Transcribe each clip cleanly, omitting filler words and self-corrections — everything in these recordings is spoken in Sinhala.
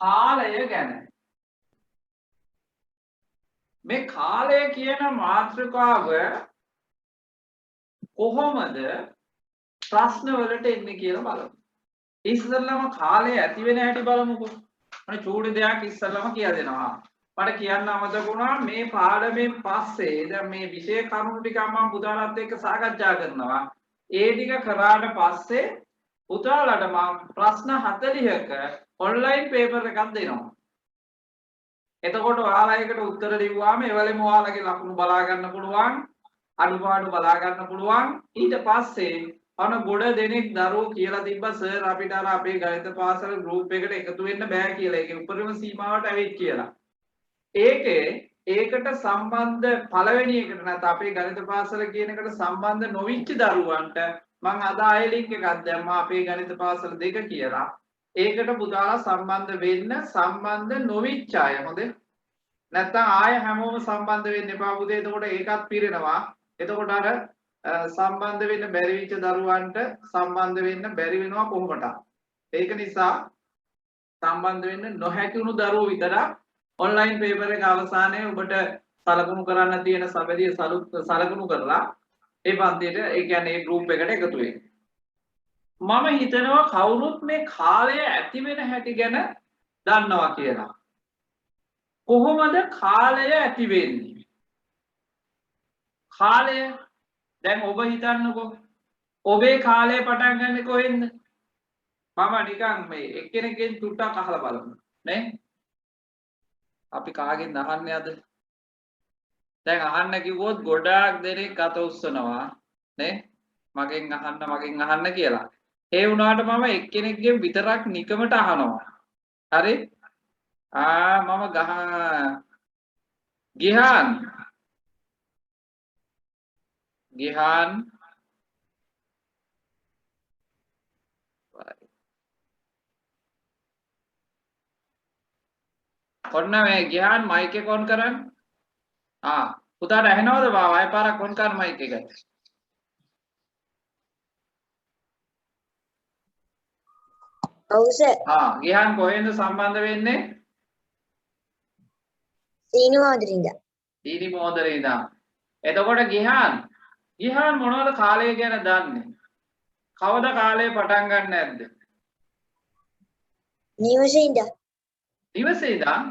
කාලය ගැන. මේ කාලය කියන මාතෘකාව කොහොමද ප්‍රශ්න වලට එන්නේ කියලා බලමු. ඉස්සෙල්ලාම කාලය ඇති වෙන හැටි බලමුකෝ. මම චූටි දෙයක් ඉස්සෙල්ලාම කියලා දෙනවා. මට කියන්න අමතක වුණා මේ පාඩමෙන් පස්සේ දැන් මේ විෂය කරුණු ටික මම පුතාලත් එක්ක සාකච්ඡා කරනවා. ඒ ටික කරාට පස්සේ පුතාලට මම ප්‍රශ්න 40ක ඔන්ලයින් පේපර් එකක් දෙනවා. එතකොට ඔයාලා ඒකට උත්තර ලිව්වාම එවලෙම ඔයාලගේ ලකුණු බලා ගන්න පුළුවන්, අඩුපාඩු බලා ගන්න පුළුවන්. ඊට පස්සේ අන ගොඩ දෙනෙක් දරුවෝ කියලා තිබ්බා සර් අපිට අර අපේ ගණිත පාසල ගෲප් එකට එකතු වෙන්න බෑ කියලා. ඒකේ උපරිම සීමාවට ඇවිත් කියලා. ඒකට සම්බන්ධ පළවෙනි එකට නැත්නම් අපේ ගණිත පාසල කියන එකට සම්බන්ධ නොවිච්ච දරුවන්ට මම අද ආයෙ ලින්ක් එකක් දැම්මා අපේ ගණිත පාසල 2 කියලා. ඒකට පුතාලා සම්බන්ධ වෙන්න සම්බන්ධ නොවිච්ච අය හොඳේ. නැත්නම් ආයෙ හැමෝම සම්බන්ධ වෙන්න එපා පුතේ. එතකොට ඒකත් පිරෙනවා. එතකොට අර සම්බන්ධ වෙන්න බැරි වෙච්ච දරුවන්ට සම්බන්ධ වෙන්න බැරි වෙනවා කොහොමද? ඒක නිසා සම්බන්ධ වෙන්න නොහැකි වුණු දරුවෝ විතරක් ඔන්ලයින් පේපර් එක අවසානයේ ඔබට සලකුණු කරන්න තියෙන සබැදිය සලකුණු කරලා ඒ පන්තියට ඒ කියන්නේ ඒ ගෲප් එකට එකතු වෙන්න. මම හිතනවා කවුරුත් මේ කාලය ඇති වෙන හැටි ගැන දන්නවා කියලා. කොහොමද කාලය ඇති වෙන්නේ? කාලය දැන් ඔබ හිතන්නකෝ ඔබේ කාලය පටන් ගන්නේ කොහෙන්ද? මම නිකන් මේ එක්කෙනෙක්ගෙන් තුට්ටක් අහලා බලමු නේ. අපි කාගෙන් අහන්නේ අද? දැන් අහන්න කිව්වොත් ගොඩාක් දෙනෙක් අත උස්සනවා නේ. මගෙන් අහන්න කියලා. ඒ වුණාට මම එක්කෙනෙක්ගෙන් විතරක් නිකමට අහනවා. හරි? මම ගිහාන් ඔන්න මේ ගිහාන් මයික් එක ඔන් කරන්න. පුතාට ඇහෙනවද බා? ආයෙ පාරක් ඔන් කරන්න මයික් එක. ඔව් සර්. ගිහාන් කොහෙන්ද සම්බන්ධ වෙන්නේ? සීනි මොහොතරින්ද. සීනි මොහොතරින්ද. එතකොට ගිහාන් මොනවද කාලය ගැන දන්නේ? කවද කාලය පටන් ගන්න නැද්ද? නිවසේ ඉඳන්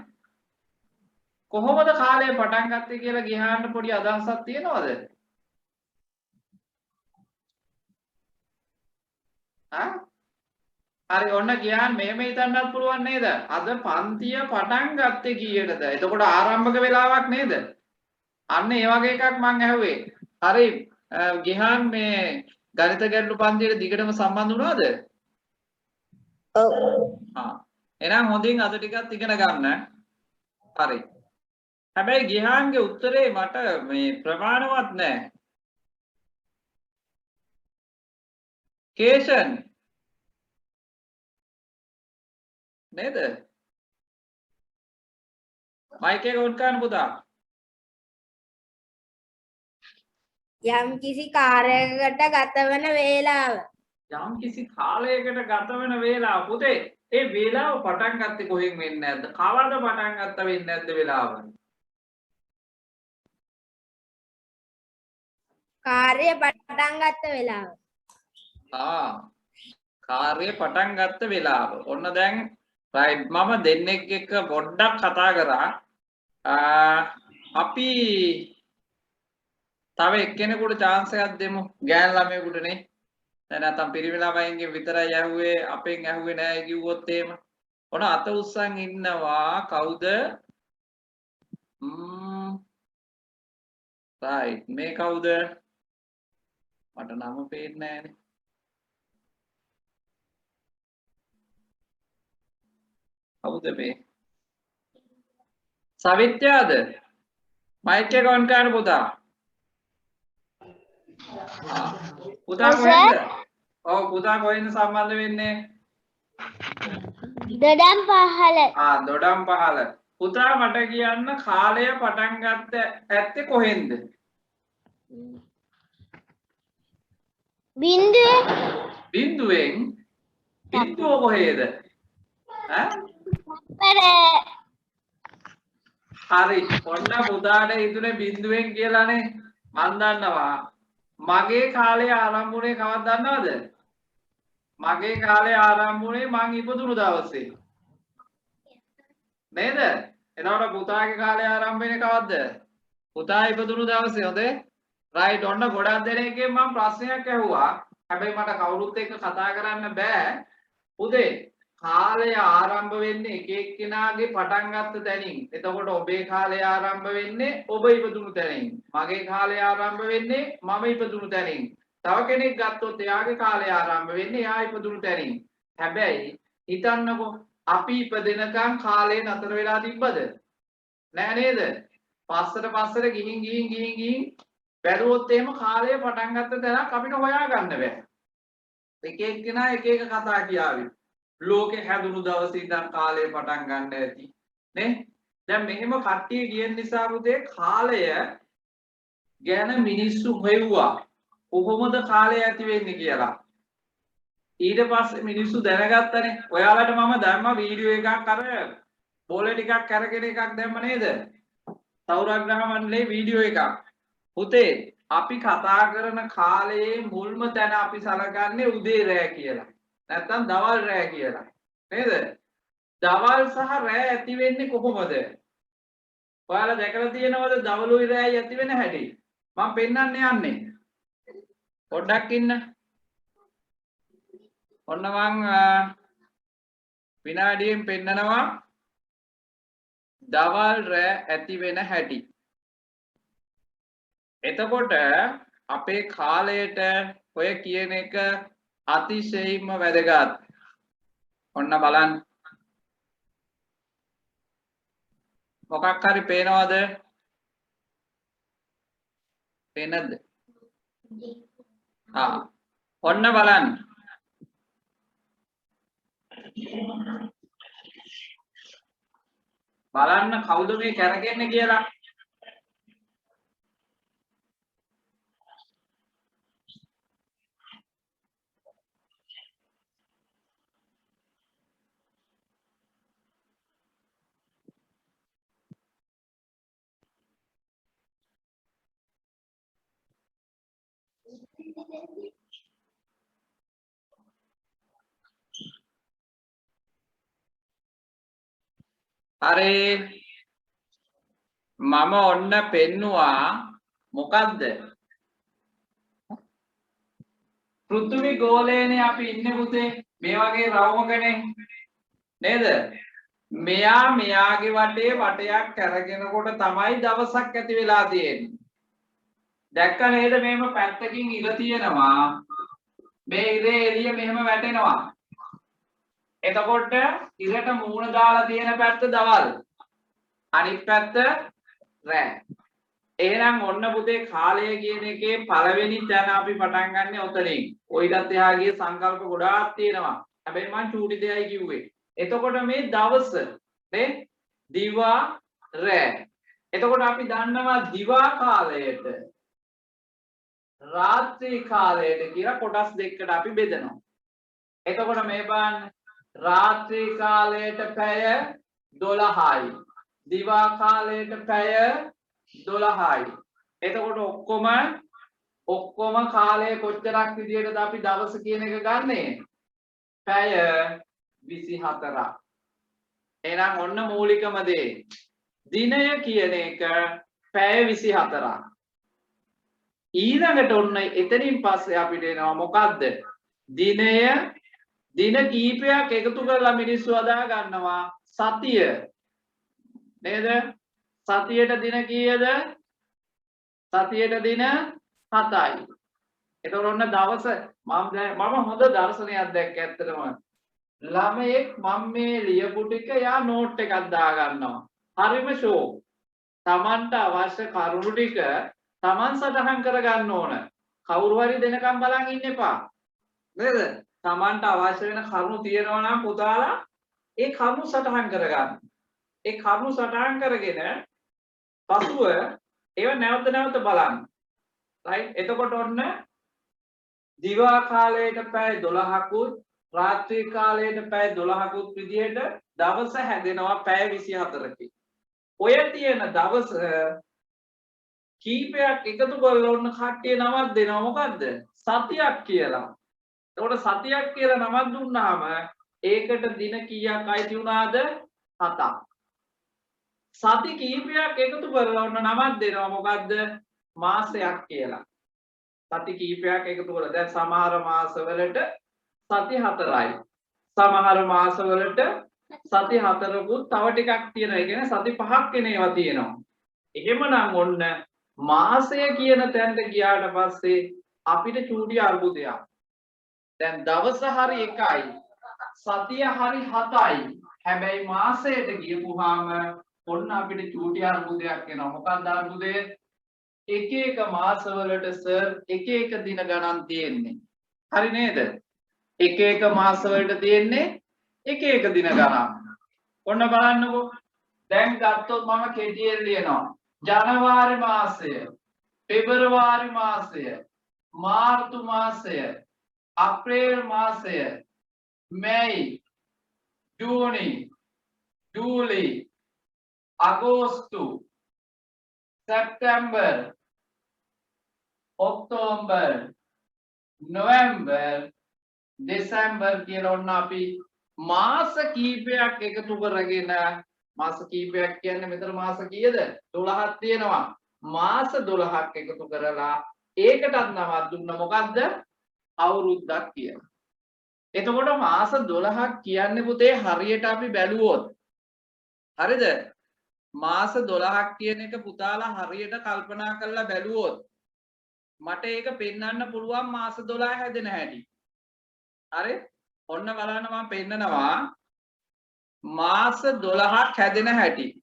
කොහොමද කාලය පටන් ගත්තේ කියලා ගිහාන්ට පොඩි අදහසක් තියෙනවද? හරි ඔන්න ගිහාන් මෙහෙම හිතන්නත් පුළුවන් නේද? අද පන්තිය පටන් ගත්තේ කීයටද? එතකොට ආරම්භක වෙලාවක් නේද? අන්න ඒ වගේ එකක් මං ඇහුවේ. හරි ගිහාන් මේ ගණිත ගැටළු පන්තියට දිගටම සම්බන්ධ වුණාද? ඔව්. එහෙනම් හොඳින් අද ටිකක් ඉගෙන ගන්න. හරි. හැබැයි ගිහාන්ගේ උත්තරේ මට මේ ප්‍රමාණවත් නෑ. කේෂන් නේද? මයික් එක ඔන් කරන්න පුතා. යම් කිසි කාර්යයකට ගත වන වේලාව. යම් කිසි කාලයකට ගත වෙන වේලාව පුතේ ඒ වේලාව පටන් ගත්තේ කොහෙන් වෙන්නේ නැද්ද? කවද පටන් ගත්ත වෙන්නේ නැද්ද වේලාව? කාර්යය පටන් ගත්ත වෙලාව. කාර්යය පටන් ගත්ත වෙලාව. ඔන්න දැන් රයිට් මම දෙන්නෙක් එක්ක පොඩ්ඩක් කතා කරා. අපි තව එක්කෙනෙකුට chance එකක් දෙමු. ගෑන් ළමයෙකුටනේ. දැන් නැත්තම් පිරිමි ළමයින්ගෙන් විතරයි ඇහුවේ අපෙන් ඇහුවේ නෑ කිව්වොත් එහෙම. ඔන්න අත උස්සන් ඉන්නවා කවුද? රයිට් මේ කවුද? මට නම පේන්නේ නෑනේ. කවුද මේ? සවිත්‍යාද? මයික් එක ඔන් කරන්න පුතා. පුතා කොහෙන්ද? ඔව් පුතා කොහෙන්ද සම්බන්ධ වෙන්නේ? දොඩම් පහල. දොඩම් පහල. පුතා මට කියන්න කාලය පටන් ගත්ත ඇත්තේ කොහෙන්ද? බිඳුවෙන් බිඳුව කොහේද? හරි. ඔන්න පුතාට හිතුනේ බිඳුවෙන් කියලානේ. මන් දන්නවා. මගේ කාලේ ආරම්භ වුණේ කවද්ද දන්නවද? මගේ කාලේ ආරම්භ වුණේ මං ඉපදුණු දවසේ. නේද? එතකොට පුතාගේ කාලේ ආරම්භ වෙන්නේ කවද්ද? පුතා ඉපදුණු දවසේ හොඳේ. රයිට් ඔන්න ගොඩක් දෙනෙක්ගෙන් මම ප්‍රශ්නයක් ඇහුවා. හැබැයි මට කවුරුත් එක්ක කතා කරන්න බෑ. පුතේ කාලය ආරම්භ වෙන්නේ එක එක්කෙනාගේ පටන් ගත්ත තැනින්. එතකොට ඔබේ කාලය ආරම්භ වෙන්නේ ඔබ ඉපදුණු තැනින්. මගේ කාලය ආරම්භ වෙන්නේ මම ඉපදුණු තැනින්. තව කෙනෙක් ගත්තොත් එයාගේ කාලය ආරම්භ වෙන්නේ එයා ඉපදුණු තැනින්. හැබැයි හිතන්නකෝ අපි ඉපදෙනකන් කාලය නතර වෙලා තිබ්බද? නෑ නේද? පස්සට ගිහින් බැලුවොත් එහෙම කාලය පටන් ගත්ත තැනක් අපිට හොයාගන්න බෑ. එක එක්කෙනා එක එක කතා කියාවි. ලෝකේ හැදුණු දවසේ ඉඳන් කාලය පටන් ගන්න ඇති නේ. දැන් මෙහෙම කට්ටිය කියන නිසා පුතේ කාලය ගැන මිනිස්සු හොයුවා. කොහොමද කාලය ඇති වෙන්නේ කියලා. ඊට පස්සේ මිනිස්සු දැනගත්තනේ. ඔයාලට මම දැම්ම වීඩියෝ එකක් අර බෝලේ ටිකක් අරගෙන එකක් දැම්ම නේද? සෞරග්‍රහ මණ්ඩලයේ වීඩියෝ එකක්. පුතේ අපි කතා කරන කාලයේ මුල්ම තැන අපි සලකන්නේ උදේ රෑ කියලා. නැත්තම් දවල් රෑ කියලා. නේද? දවල් සහ රෑ ඇති වෙන්නේ කොහොමද? ඔයාලා දැකලා තියෙනවද දවලුයි රෑයි ඇති වෙන හැටි? මම පෙන්නන්න යන්නේ. පොඩ්ඩක් ඉන්න. ඔන්න මං විනාඩියෙන් පෙන්නනවා දවල් රෑ ඇති වෙන හැටි. එතකොට අපේ කාලයට ඔය කියන එක අතිශයින්ම වැදගත්. ඔන්න බලන්න. මොකක් හරි පේනවද? පේනද? ඔන්න බලන්න. බලන්න කවුද මේ කැරකෙන්නේ කියලා. හරි මම ඔන්න පෙන්නවා මොකද්ද? පෘථිවි ගෝලයේනේ අපි ඉන්නේ පුතේ. මේ වගේ රවුමකනේ නේද? මෙයාගේ වටේ වටයක් කරගෙනකොට තමයි දවසක් ඇති වෙලා තියෙන්නේ. දැක්ක නේද? මේම පැත්තකින් ඉර තියෙනවා. මේ ඉරේ එළිය මෙහෙම වැටෙනවා. එතකොට ඉරට මූණ දාලා තියෙන පැත්ත දවල්. අනිත් පැත්ත රෑ. එහෙනම් ඔන්න පුතේ කාලය කියන එකේ පළවෙනි තැන අපි පටන් ගන්න ඔතනින්. ඔයිලත් එහා ගිය සංකල්ප ගොඩාක් තියෙනවා. හැබැයි මං චූටි දෙයයි කිව්වේ. එතකොට මේ දවස නේ දිවා රෑ. එතකොට අපි දන්නවා දිවා කාලයට රාත්‍රී කාලයට කියලා කොටස් දෙකකට අපි බෙදනවා. එතකොට මේ බලන්න රාත්‍රී කාලයට පැය 12යි. දිවා කාලයට පැය 12යි. එතකොට ඔක්කොම කාලය කොච්චරක් විදියටද අපි දවස කියන එක ගන්නෙ? පැය 24ක්. එහෙනම් ඔන්න මූලිකම දේ. දිනය කියන එක පැය 24ක්. ඊළඟට ඔන්න එතනින් පස්සේ අපිට එනවා මොකද්ද? දින කීපයක් එකතු කරලා මිනිස්සු හදා ගන්නවා සතිය. නේද? සතියට දින කීයද? සතියට දින 7යි. එතකොට ඔන්න දවස මම හොඳ දර්ශනයක් දැක්ක ඇත්තටම. ළමයෙක් මම මේ ලියපු ටික යා නෝට් එකක් දා ගන්නවා. හරිම ෂෝ. Tamanට අවශ්‍ය කරුණු ටික Taman සටහන් කර ගන්න ඕන. කවුරු හරි දෙනකම් බලන් ඉන්න එපා. නේද? Tamanට අවශ්‍ය වෙන කරුණු තියෙනවා නම් පුතාලා ඒ කරුණු සටහන් කර ගන්න. ඒ කරුණු සටහන් කරගෙන පසුව ඒව නැවත බලන්න. රයිට්? එතකොට ඔන්න දිවා කාලයට පැය 12කුත් රාත්‍රී කාලයට පැය 12කුත් විදියට දවස හැදෙනවා පැය 24කින්. ඔය තියෙන දවස කීපයක් එකතු කරලා ඔන්න කට්ටිය නමක් දෙනවා මොකද්ද? සතියක් කියලා. එතකොට සතියක් කියලා නමක් දුන්නාම ඒකට දින කීයක් අයිති වුණාද? 7ක්. සති කීපයක් එකතු කරලා ඔන්න නමක් දෙනවා මොකද්ද? මාසයක් කියලා. සති කීපයක් එකතු කරලා දැන් සමහර මාසවලට සති 4යි. සමහර මාසවලට සති 4කුත් තව ටිකක් තියෙනවා. ඒ කියන්නේ සති 5ක් වෙන ඒවා තියෙනවා. එහෙමනම් ඔන්න මාසය කියන තැනට ගියාට පස්සේ අපිට චූටි අර්බුදයක්. දැන් දවස හරි 1යි. සතිය හරි 7යි. හැබැයි මාසයට ගියපුවාම ඔන්න අපිට චූටි අර්බුදයක් එනවා. මොකක්ද අර්බුදය? එක එක මාසවලට සර් එක එක දින ගණන් තියෙන්නේ. හරි නේද? එක එක මාසවලට තියෙන්නේ එක එක දින ගණන්. ඔන්න බලන්නකෝ. දැන් ගත්තොත් මම කෙටියෙන් ලියනවා. ජනවාරි මාසය, පෙබරවාරි මාසය, මාර්තු මාසය, අප්‍රේල් මාසය, මැයි, ජූනි, ජූලි, අගෝස්තු, සැප්තැම්බර්, ඔක්තෝබර්, නොවැම්බර්, දෙසැම්බර් කියලා ඔන්න අපි මාස කීපයක් එකතු කරගෙන මාස කීපයක් කියන්නේ මෙතන මාස කීයද? 12ක් තියෙනවා. මාස 12ක් එකතු කරලා ඒකටත් නමක් දුන්න මොකද්ද? අවුරුද්දක් කියලා. එතකොට මාස 12ක් කියන්නේ පුතේ හරියට අපි බැලුවොත් හරිද? මාස 12ක් කියන එක පුතාලා හරියට කල්පනා කරලා බැලුවොත් මට ඒක පෙන්වන්න පුළුවන් මාස 12 හැදෙන හැටි. හරි? ඔන්න බලන්න මම පෙන්නනවා මාස 12ක් හැදෙන හැටි.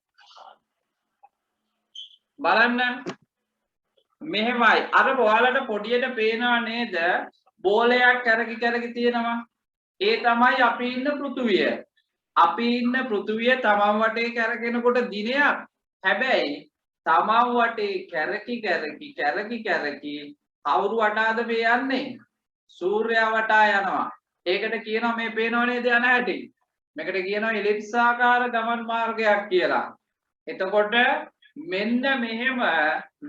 බලන්න මෙහෙමයි. අර ඔයාලට පොඩියට පේනවා නේද? බෝලයක් කැරකි කැරකි තියෙනවා. ඒ තමයි අපි ඉන්න පෘථුවිය. අපි ඉන්න පෘථුවිය තමන් වටේ කැරකෙනකොට දිනයක්. හැබැයි තමන් වටේ කැරකි කැරකි කැරකි කැරකි කවුරු වටාද මේ යන්නේ? සූර්යයා වටා යනවා. ඒකට කියනවා මේ පේනව නේද යන හැටි? මේකට කියනවා එලිප්ස් ආකාර ගමන් මාර්ගයක් කියලා. එතකොට මෙන්න මෙහෙම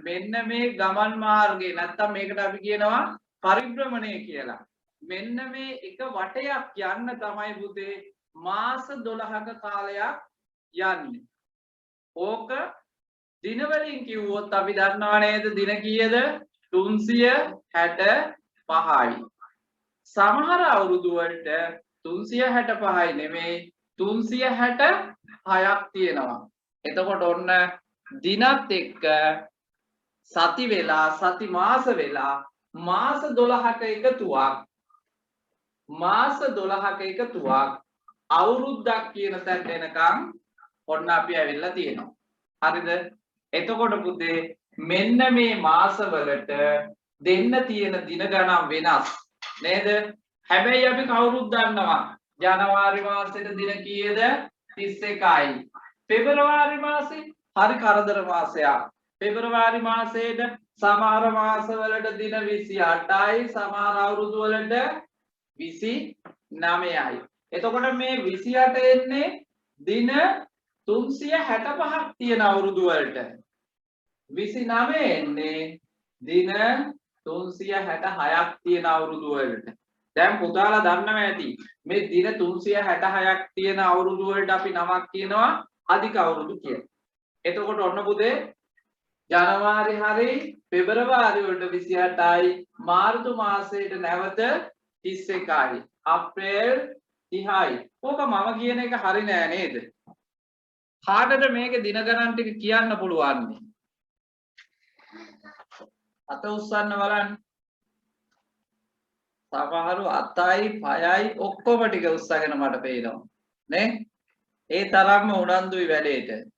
මෙන්න මේ ගමන් මාර්ගේ නැත්තම් මේකට අපි කියනවා පරිභ්‍රමණය කියලා. මෙන්න මේ එක වටයක් යන්න තමයි පුතේ මාස 12ක කාලයක් යන්නේ. ඕක දින වලින් කිව්වොත් අපි දන්නවා නේද දින කීයද? 365යි. සමහර අවුරුදු වලට 365යි නෙමෙයි 366ක් තියෙනවා. එතකොට ඔන්න දිනත් එක්ක සති වෙලා සති මාස වෙලා මාස 12ක එකතුවක් අවුරුද්දක් කියන තැනට එනකම් ඔන්න අපි ඇවිල්ලා තියෙනවා. හරිද? එතකොට පුතේ මෙන්න මේ මාසවලට දෙන්න තියෙන දින ගණන් වෙනස් නේද? හැබැයි අපි කවුරුත් දන්නවා ජනවාරි මාසෙට දින කීයද? 31යි. පෙබරවාරි මාසේ හරි කරදර මාසයක්. පෙබරවාරි මාසයේද සමහර මාසවලට දින 28යි, සමහර අවුරුදු වලට 29යි. එතකොට මේ 28 එන්නේ දින 365ක් තියෙන අවුරුදු වලට. 29 එන්නේ දින 366ක් තියෙන අවුරුදු වලට. දැන් පුතාලා දන්නවා ඇති මේ දින 366ක් තියෙන අවුරුදු වලට අපි නමක් කියනවා අධික අවුරුදු කියලා. එතකොට ඔන්න පුතේ ජනවාරි හරි පෙබරවාරි වලට 28යි, මාර්තු මාසයට නැවත 31යි, අප්‍රේල් 30යි. ඕක මම කියන එක හරි නෑ නේද? කාටද මේකේ දින ගණන් ටික කියන්න පුළුවන්? අත උස්සන්න බලන්න. සමහරු 7යි 5යි ඔක්කොම ටික උස්සගෙන මට පේනවා නේ? ඒ තරම්ම උනන්දුයි වැඩේට.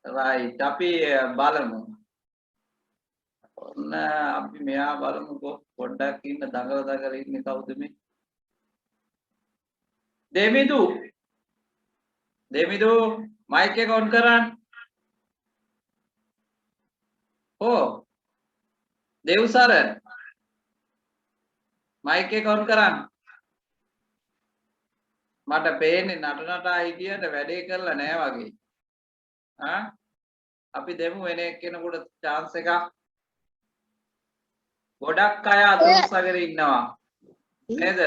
right අපි බලමු. ඔන්න අපි මෙයා බලමුකෝ පොඩ්ඩක් ඉන්න දඟල ඉන්නේ කවුද මේ? දෙමිදු මයික් එක ඔන් කරන්න. ඕ දෙව්සර මයික් එක ඔන් කරන්න. මට පේන්නේ නටනටා හිටියට වැඩේ කරලා නෑ වගේ. අපි දෙමු වෙන එක්කෙනෙකුට chance එකක්. ගොඩක් අය අත උස්සගෙන ඉන්නවා. නේද?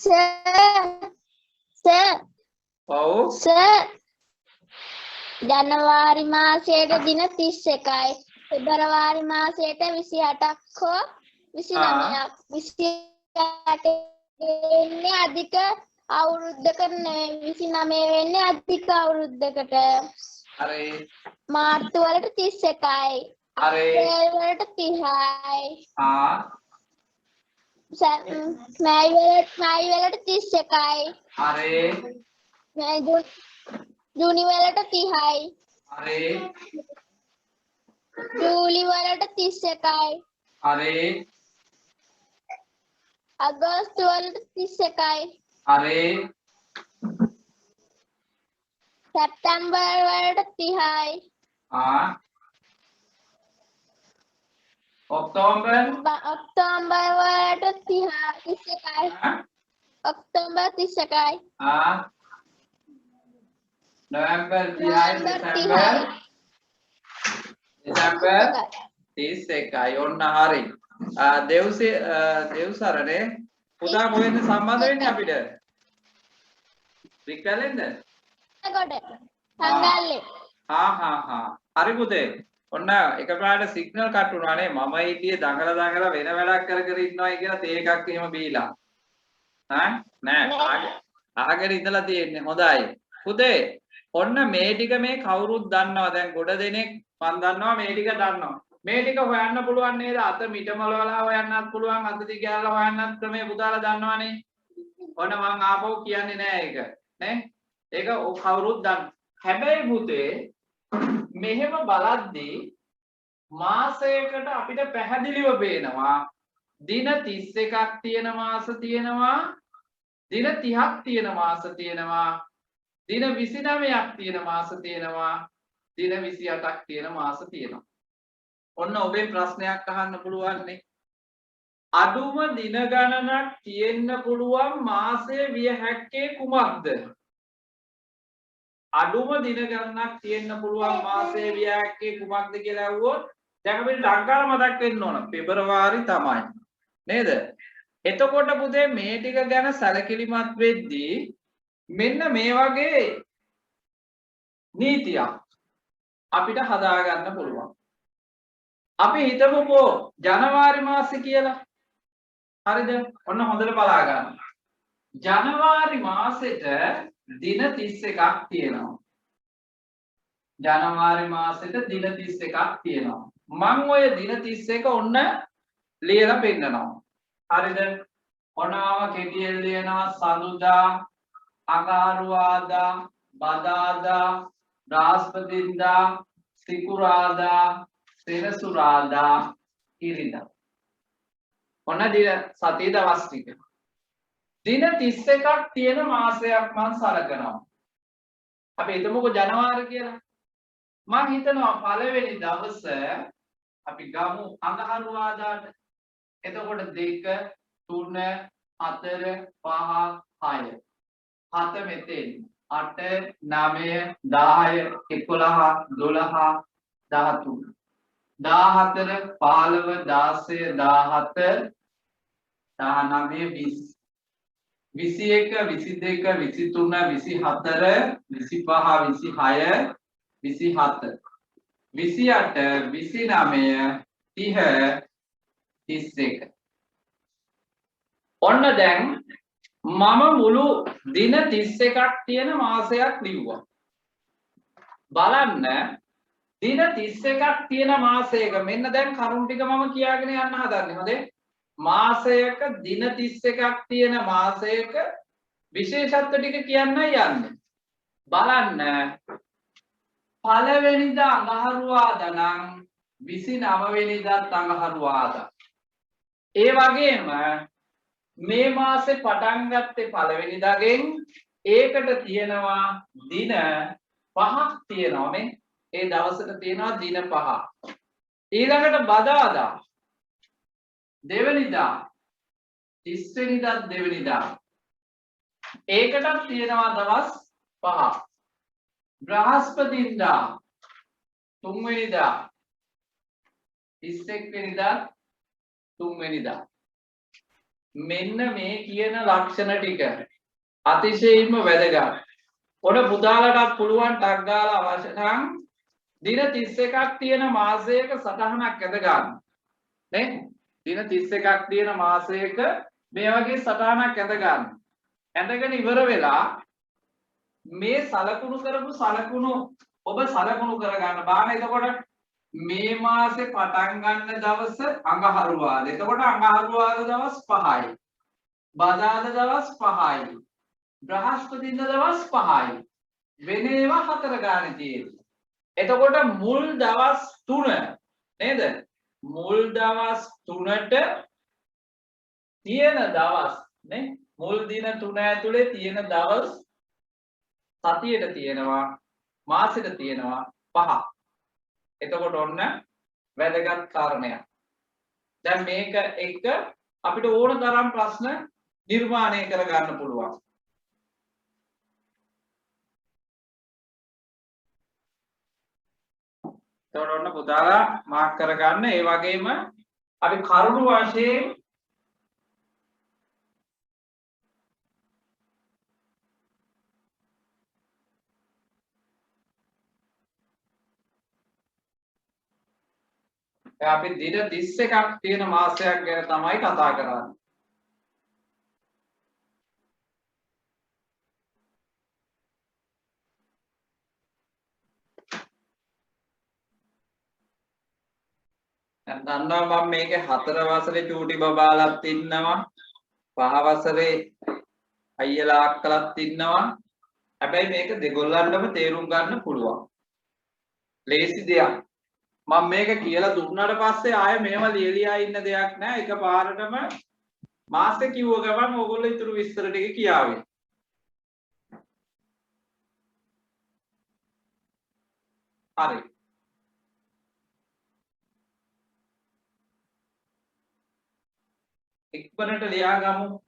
සර් ඔව්. සර් ජනවාරි මාසයේ දින 31යි පෙබරවාරි මාසයේ 28ක් හෝ 29ක් 28 වෙන්නේ අධික අවුරුද්දකට නෙවෙයි 29 වෙන්නේ අධික අවුරුද්දකට. හරි. මාර්තු වලට 31යි. හරි. අප්‍රේල් වලට 30යි. මැයි වලට 31යි. හරි. ජූනි වලට 30යි. හරි. ජූලි වලට 31යි. හරි. අගෝස්තු වලට 31යි. හරි. සැප්තැම්බර් වලට 30යි. ඔක්තෝබර් වලට 31යි. ඔක්තෝබර් 31යි. නොවැම්බර් 30යි. දෙසැම්බර් 31යි. ඔන්න හරි. දෙව්සරනේ පුතා මොකෙන්ද සම්බන්ධ වෙන්නේ අපිට? වික්‍රලෙන්ද? කොට සංගල්ලේ. හරි පුතේ. ඔන්න එකපාරට සිග්නල් කට් වුණා නේ. මම හිටියේ දඟල වෙන වැඩක් කර ඉන්නවයි කියලා තේ එකක් එහෙම බීලා. නෑ. අහගෙන ඉඳලා තියෙන්නේ. හොඳයි. පුතේ ඔන්න මේ ටික මේ කවුරුත් දන්නවා. දැන් ගොඩ දෙනෙක් මන් දන්නවා මේ ටික දන්නවා. මේ ටික හොයන්න පුළුවන් නේද? අත මිටමලවලා හොයන්නත් පුළුවන්. අත දිග ගාලා හොයන්නත් ක්‍රමේ පුතාලා දන්නවනේ. ඔන්න මං ආපහු කියන්නේ නෑ ඒක. නේ? ඒක කවුරුත් දන්න. හැබැයි පුතේ මෙහෙම බලද්දී මාසයකට අපිට පැහැදිලිව පේනවා දින 31ක් තියෙන මාස තියෙනවා, දින 30ක් තියෙන මාස තියෙනවා, දින 29ක් තියෙන මාස තියෙනවා, දින 28ක් තියෙන මාස තියෙනවා. ඔන්න ඔබේ ප්‍රශ්නයක් අහන්න පුළුවන් නේ. අඩුම දින ගණනක් තියෙන්න පුළුවන් මාසය විය හැක්කේ කුමක්ද? අඩුම දින ගණනක් තියෙන්න පුළුවන් මාසය විය හැක්කේ කුමක්ද කියලා අහුවොත් දැන් අපිට ඩංකාර මතක් වෙන්න ඕන. පෙබරවාරි තමයි. නේද? එතකොට පුතේ මේ ටික ගැන සැලකිලිමත් වෙද්දී මෙන්න මේ වගේ නීතියක් අපිට හදා ගන්න පුළුවන්. අපි හිතමුකෝ ජනවාරි මාසෙ කියලා. හරිද? ඔන්න හොඳට බලා ගන්න. ජනවාරි මාසෙට දින 31ක් තියෙනවා. ජනවාරි මාසෙට දින 31ක් තියෙනවා. මම ඔය දින 31 ඔන්න ලියලා පෙන්නනවා. හරිද? ඔන්නම කෙටියෙන් ලියනවා සඳුදා, අඟහරුවාදා, බදාදා, බ්‍රහස්පතින්දා, සිකුරාදා, සෙනසුරාදා, ඉරිදා. ඔන්න දින සතිය දවස් ටික. දින 31ක් තියෙන මාසයක් මම සලකනවා. අපි හිතමුකෝ ජනවාරි කියලා. මම හිතනවා පළවෙනි දවස අපි ගමු අඟහරුවාදාට. එතකොට 2 3 4 5 6. 7 මෙතෙන් 8 9 10 11 12 13 14 15 16 17 19 20 21 22 23 24 25 26 27 28 29 30 31. ඔන්න දැන් මම මුළු දින 31ක් තියෙන මාසයක් ලිව්වා. බලන්න දින 31ක් තියෙන මාසයක මෙන්න දැන් කරුණු ටික මම කියාගෙන යන්න හදන්නේ. හොඳේ. මාසයක දින 31ක් තියෙන මාසයක විශේෂත්ව ටික කියන්නයි යන්නේ. බලන්න පළවෙනිදා අඟහරුවාදා නම් 29 වෙනිදාත් අඟහරුවාදා. ඒ වගේම මේ මාසේ පටන් ගත්තේ පළවෙනිදාගෙන් ඒකට තියෙනවා දින 5ක් තියෙනවා නේ. ඒ දවසට තියෙනවා දින 5. ඊළඟට බදාදා දෙවනිදා 30 වෙනිදා දෙවෙනිදා. ඒකටත් තියෙනවා දවස් 5. බ්‍රහස්පතින්දා 3 වෙනිදා 31 වෙනිදා 3 වෙනිදා. මෙන්න මේ කියන ලක්ෂණ ටික අතිශයින්ම වැදගත්. ඔන්න පුතාලටත් පුළුවන් ටක් ගාලා අවශ්‍ය නම් දින 31ක් තියෙන මාසයක සටහනක් ඇඳ ගන්න. නේ? දින 31ක් තියෙන මාසයක මේ වගේ සටහනක් ඇඳ ගන්න. ඇඳගෙන ඉවර වෙලා මේ සලකුණු කරපු සලකුණු ඔබ සලකුණු කරගන්න බාන. එතකොට මේ මාසේ පටන් ගන්න දවස අඟහරුවාද. එතකොට අඟහරුවාද දවස් 5යි. බදාදා දවස් 5යි. බ්‍රහස්පතින්දා දවස් 5යි. වෙන ඒවා 4 ගානේ තියෙනවා. එතකොට මුල් දවස් 3 නේද? මුල් දවස් 3ට තියෙන දවස් නේ? මුල් දින 3 ඇතුලේ තියෙන දවස් සතියට තියෙනවා මාසෙට තියෙනවා 5. එතකොට ඔන්න වැදගත් කාරණයක්. දැන් මේක එක අපිට ඕන තරම් ප්‍රශ්න නිර්මාණය කර ගන්න පුළුවන්. එතකොට ඔන්න පුතාලා මාක් කරගන්න. ඒ වගේම අපි කරුණු වශයෙන් අපි දින 31ක් තියෙන මාසයක් ගැන තමයි කතා කරන්නේ. දැන් දන්නවා මම මේකේ 4 වසරේ චූටි බබාලත් ඉන්නවා. 5 වසරේ අයියලා අක්කලාත් ඉන්නවා. හැබැයි මේක දෙගොල්ලන්ටම තේරුම් ගන්න පුළුවන්. ලේසි දෙයක්. මම මේක කියලා දුන්නාට පස්සේ ආයෙ මේව ලියලියා ඉන්න දෙයක් නෑ. එකපාරටම මාසෙ කිව්ව ගමන් ඕගොල්ලෝ ඊටු විස්තර ටික කියාවේ. හරි. ඉක්මනට ලියා ගමු.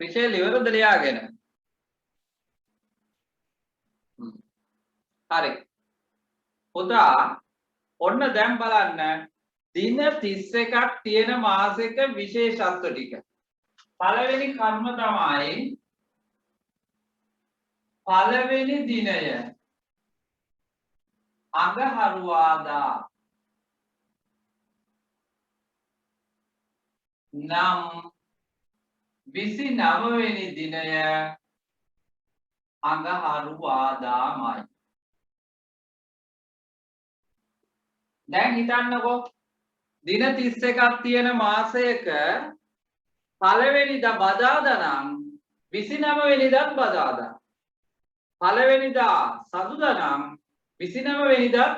විෂය ඉවරද ලියාගෙන? හරි. පුතා ඔන්න දැන් බලන්න දින 31ක් තියෙන මාසෙක විශේෂත්ව ටික. පළවෙනි කර්ම තමයි පළවෙනි දිනය අඟහරුවාදා නම් 29 වෙනි දිනය අඟහරුවාදාමයි. දැන් හිතන්නකෝ දින 31ක් තියෙන මාසයක පළවෙනිදා බදාදා නම් 29 වෙනිදාත් බදාදා. පළවෙනිදා සඳුදා නම් 29 වෙනිදාත්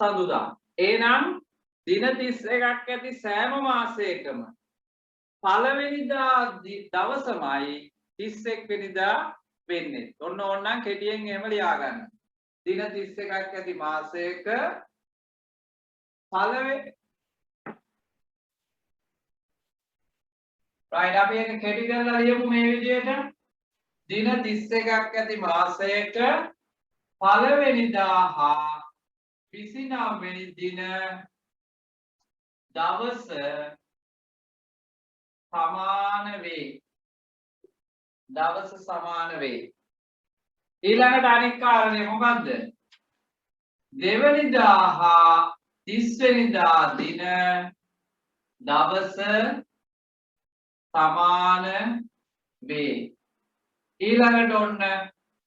සඳුදා. එහෙනම් දින 31ක් ඇති සෑම මාසයකම පළවෙනිදා දවසමයි 31 වෙනිදා වෙන්නේ. ඔන්න ඕනනම් කෙටියෙන් එහෙම ලියා ගන්න. දින 31ක් ඇති මාසයක පළවෙනි right අපි එක කෙටි කරලා ලියමු මේ විදිහට. දින 31ක් ඇති මාසයක පළවෙනිදා හා 29 වෙනි දින දවස සමාන වේ. දවස සමාන වේ. ඊළඟට අනිත් කාරණේ මොකද්ද? දෙවනිදා හා 30 වෙනිදා දින දවස සමාන වේ. ඊළඟට ඔන්න